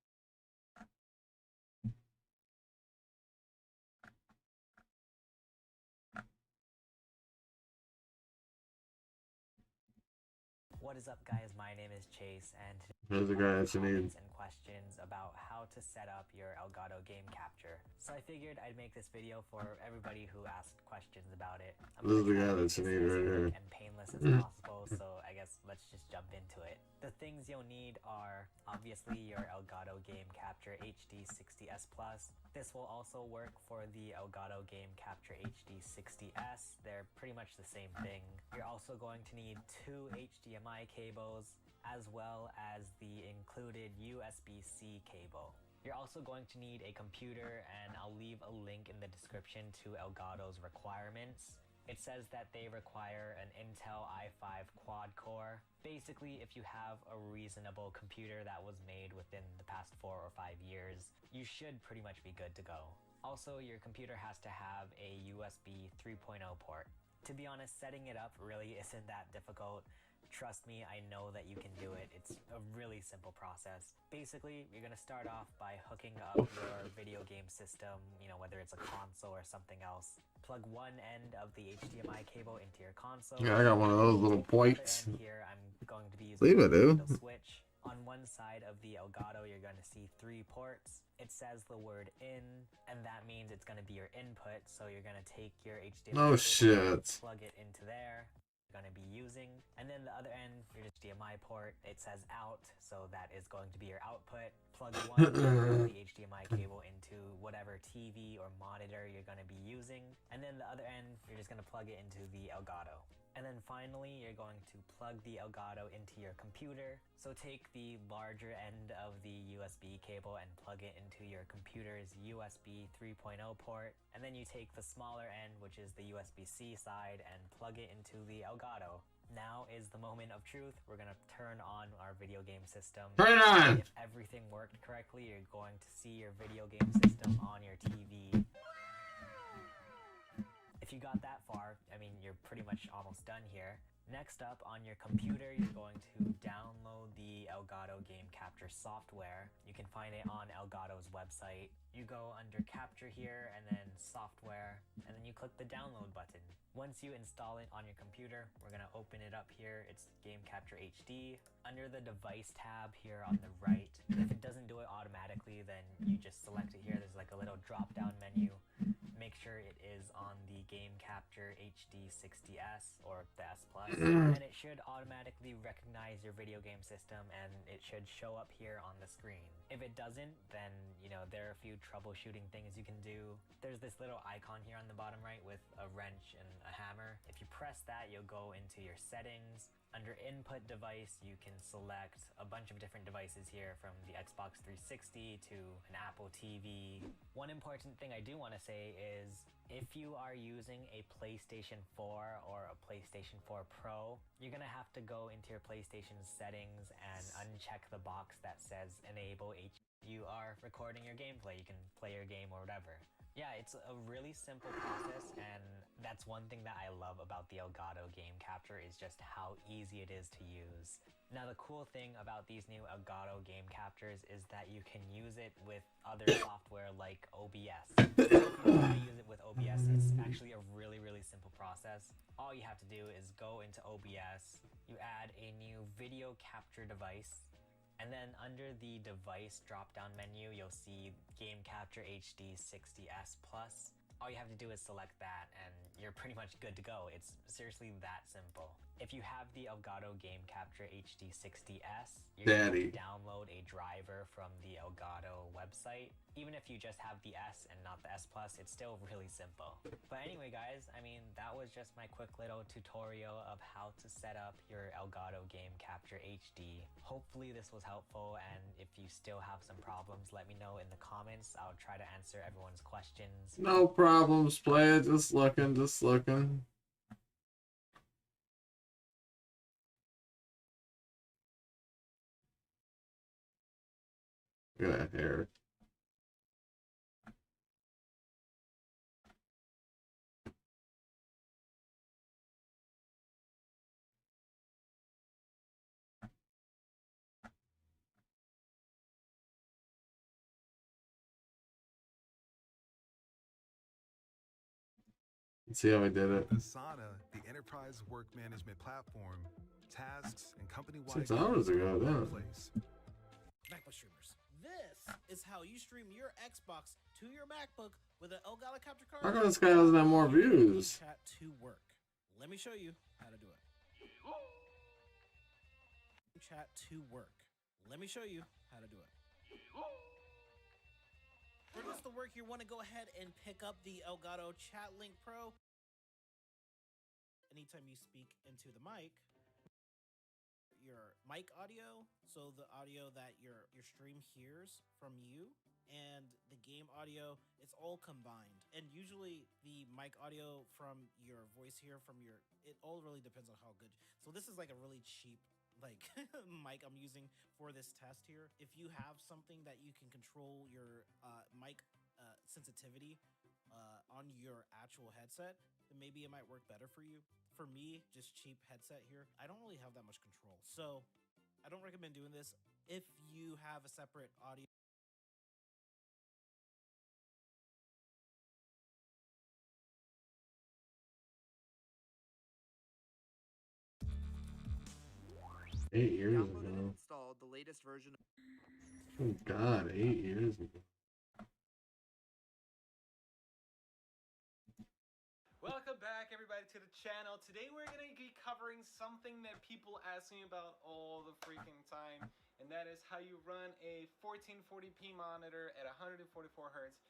What is up, guys? My name is Chase, and There's a guy that's in need. and questions about how to set up your Elgato game capture. So I figured I'd make this video for everybody who asked questions about it. This is the guy that's in need right here. And painless as possible, so I guess let's just jump into it. The things you'll need are obviously your Elgato Game Capture HD60S Plus. This will also work for the Elgato Game Capture HD60S. They're pretty much the same thing. You're also going to need 2 HDMI cables, as well as the included USB-C cable. You're also going to need a computer, and I'll leave a link in the description to Elgato's requirements. It says that they require an Intel i5 quad-core. Basically, if you have a reasonable computer that was made within the past 4 or 5 years, you should pretty much be good to go. Also, your computer has to have a USB 3.0 port. To be honest, setting it up really isn't that difficult. Trust me, I know that you can do it. It's a really simple process. Basically, you're gonna start off by hooking up your video game system, you know, whether it's a console or something else. Plug one end of the HDMI cable into your console. Yeah, I got one of those little points. Here, I'm going to be using Leave it, dude. the switch. On one side of the Elgato, you're going to see 3 ports. It says the word in, and that means it's going to be your input. So you're going to take your HDMI Oh, cable, shit. plug it into there. You're going to be using, and then the other end, your HDMI port. It says out, so that is going to be your output. Plug one end of the HDMI cable into whatever TV or monitor you're going to be using, and then the other end, you're just going to plug it into the Elgato. And then finally, you're going to plug the Elgato into your computer. So take the larger end of the USB cable and plug it into your computer's USB 3.0 port. And then you take the smaller end, which is the USB-C side, and plug it into the Elgato. Now is the moment of truth. We're gonna turn on our video game system. Turn it on! If everything worked correctly, you're going to see your video game system on your TV. If you got that far, I mean, you're pretty much almost done here. Next up, on your computer, you're going to download the Elgato Game Capture software. You can find it on Elgato's website. You go under Capture here, and then Software, and then you click the download button. Once you install it on your computer, we're gonna open it up here. It's Game Capture HD. Under the Device tab here on the right, if it doesn't do it automatically, then you just select it here. There's like a little drop-down menu. Make sure it is on the Game Capture HD 60S or the S Plus, and it should automatically recognize your video game system, and it should show up here on the screen. If it doesn't, then you know there are a few troubleshooting things you can do. There's this little icon here on the bottom right with a wrench and a hammer. If you press that, you'll go into your settings. Under input device, you can select a bunch of different devices here, from the Xbox 360 to an Apple TV. One important thing I do want to say is, if you are using a PlayStation 4 or a PlayStation 4 Pro, you're gonna have to go into your PlayStation settings and uncheck the box that says enable HD. You are recording your gameplay, you can play your game or whatever. Yeah, it's a really simple process, and that's one thing that I love about the Elgato Game Capture is just how easy it is to use. Now, the cool thing about these new Elgato Game Captures is that you can use it with other software like OBS. If you want to use it with OBS, it's actually a really, really simple process. All you have to do is go into OBS, you add a new video capture device, and then under the device drop-down menu, you'll see Game Capture HD 60S Plus. All you have to do is select that, and you're pretty much good to go. It's seriously that simple. If you have the Elgato Game Capture HD 60S, you're going to download a driver from the Elgato website. Even if you just have the S and not the S Plus, it's still really simple. But anyway, guys, I mean, that was just my quick little tutorial of how to set up your Elgato Game Capture HD. Hopefully this was helpful, and if you still have some problems, let me know in the comments. I'll try to answer everyone's questions. No problems, player. Just looking, just looking. Look at that hair. Let's see how I did it. Asana, the enterprise work management platform, tasks and company-wide 6 hours ago, in then. place. MacBook streamers, this is how you stream your Xbox to your MacBook with an Elgato capture card. How come this guy doesn't have more views? Chat to work. Let me show you how to do it. Chat to work. Let me show you how to do it. For this to work, you want to go ahead and pick up the Elgato Chat Link Pro. Anytime you speak into the mic, your mic audio, so the audio that your stream hears from you, and the game audio, it's all combined. And usually the mic audio from your voice here, it all really depends on how good. So this is like a really cheap like mic I'm using for this test here. If you have something that you can control your mic sensitivity on your actual headset, then maybe it might work better for you. For me, just cheap headset here, I don't really have that much control. So I don't recommend doing this. If you have a separate audio. Eight years Downloaded and ago. installed the latest version of Oh God, 8 years ago. Welcome back, everybody, to the channel. Today we're going to be covering something that people ask me about all the freaking time, and that is how you run a 1440p monitor at 144 Hz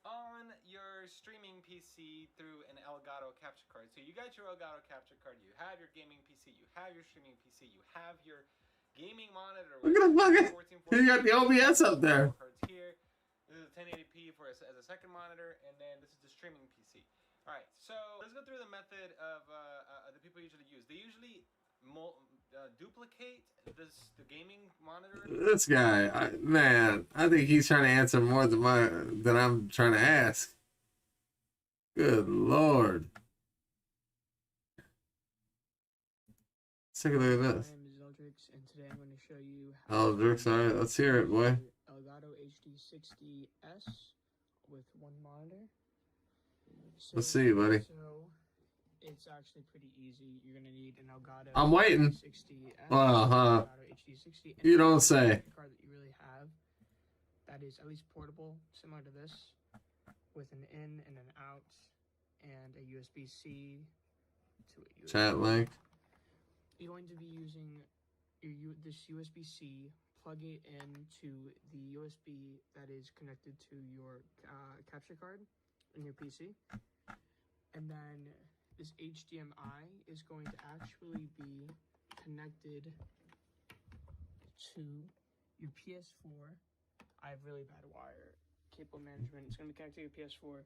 on your streaming PC through an Elgato capture card. So you got your Elgato capture card, you have your gaming PC, you have your streaming PC, you have your gaming monitor. Look at the fucking. You got the OBS up there. Here, this is a 1080p for as a second monitor, and then this is the streaming PC. All right, so let's go through the method of the people usually use. They usually duplicate the gaming monitor. This guy, man, I think he's trying to answer more than I'm trying to ask. Good Lord. Let's take a look at this. My name is Eldrix, and today I'm going to show you Eldrix, alright, let's hear it, boy. Elgato HD60S with one monitor. So, Let's see, buddy. So, it's actually pretty easy. You're going to need an Elgato I'm waiting. HD60S, Uh-huh. Elgato HD60, You don't any say. card that you really have that is at least portable, similar to this, with an in and an out, and a USB-C to a USB. Chat link. You're going to be using this USB-C, plug it into the USB that is connected to your capture card in your PC, and then this HDMI is going to actually be connected to your PS4. I have really bad wire cable management. It's going to be connected to your PS4.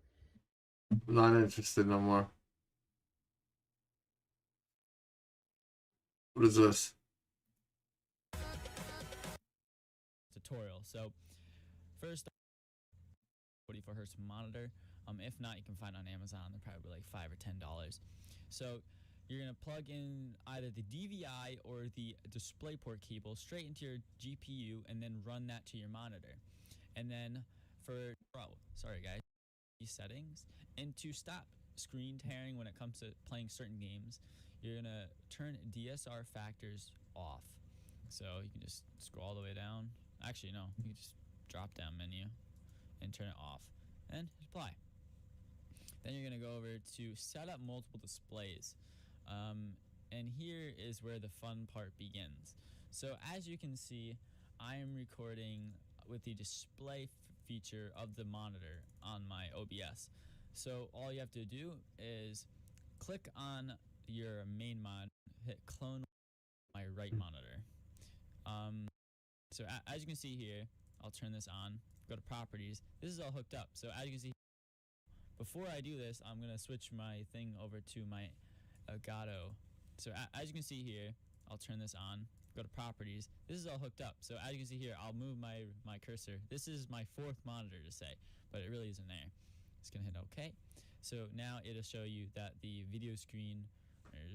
I'm not interested no more. What is this? Tutorial. So first, 44 Hz monitor. If not, you can find on Amazon. They're probably like $5 or $10. So you're gonna plug in either the DVI or the DisplayPort cable straight into your GPU, and then run that to your monitor. And then for sorry guys, these settings, and to stop screen tearing when it comes to playing certain games, you're gonna turn DSR factors off. So you can just scroll all the way down. Actually, no, you can just drop down menu and turn it off, and hit apply. Then you're gonna go over to set up multiple displays. And here is where the fun part begins. So as you can see, I am recording with the display feature of the monitor on my OBS. So all you have to do is click on your main mod, hit clone my right monitor. So as you can see here, I'll turn this on, go to properties. This is all hooked up. So as you can see, before I do this, I'm gonna switch my thing over to my Elgato. So as you can see here, I'll turn this on, go to properties. This is all hooked up. So as you can see here, I'll move my cursor. This is my fourth monitor to say, but it really isn't there. Just gonna hit OK. So now it'll show you that the video screen,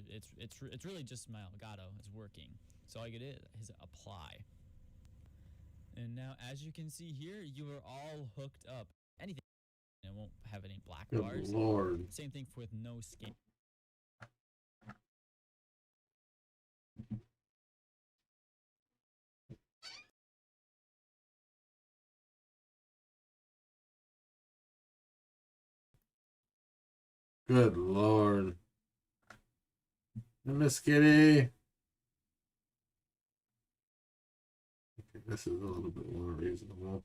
it's really just my Elgato is working. So all you gotta do is apply. And now, as you can see here, you are all hooked up. Anything, it won't have any black Good bars. Lord. Same thing with no skin. Good Lord. Miss Kitty. Okay, this is a little bit more reasonable.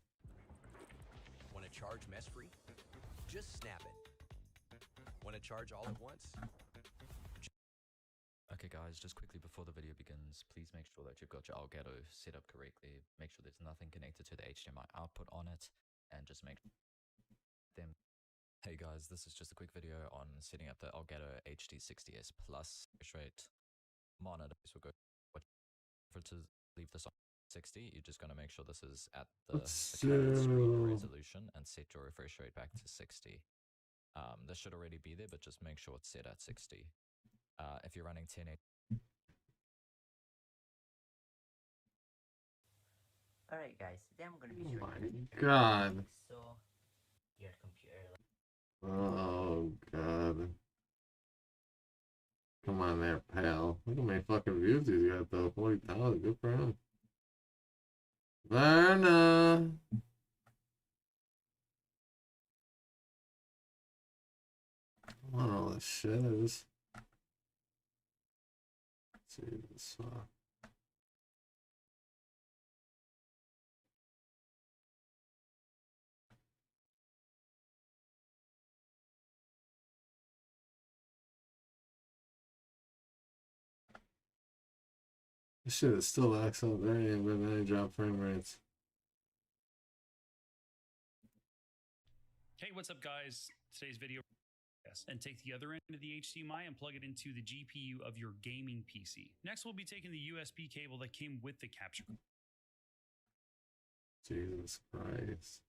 Want to charge mess free? Just snap it. Want to charge all at once? Okay guys, just quickly before the video begins, please make sure that you've got your Elgato set up correctly. Make sure there's nothing connected to the HDMI output on it. and just make them. Hey guys, this is just a quick video on setting up the Elgato HD60S Plus refresh rate monitor. So we'll go to leave this on 60. You're just going to make sure this is at the current screen resolution and set your refresh rate back to 60. This should already be there, but just make sure it's set at 60. If you're running 1080. Alright guys, today I'm gonna be showing you God. so your computer. Oh God. Come on there, pal. Look how many fucking views he's got though. 40,000. Good for him. Verna. I want all this shit. I just see this. This shit is still excellent. There ain't been any drop frame rates. Hey, what's up, guys? Today's video, and take the other end of the HDMI and plug it into the GPU of your gaming PC. Next, we'll be taking the USB cable that came with the capture card. Jesus Christ.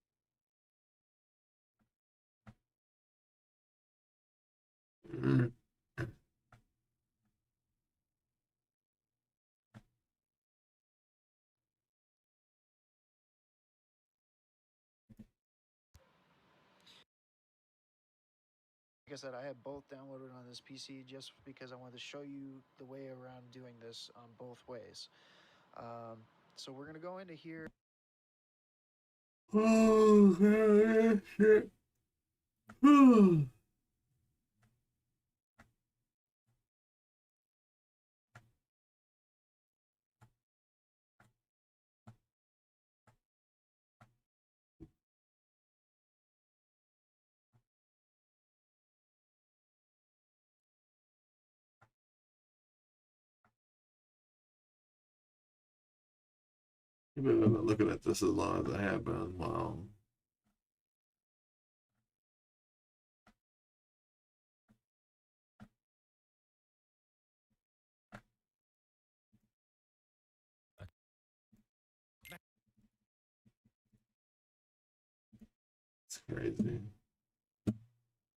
Like I said, I have both downloaded on this PC just because I wanted to show you the way around doing this on both ways. So we're going to go into here. Oh, shit. I've been looking at this as long as I have been. Wow. It's crazy.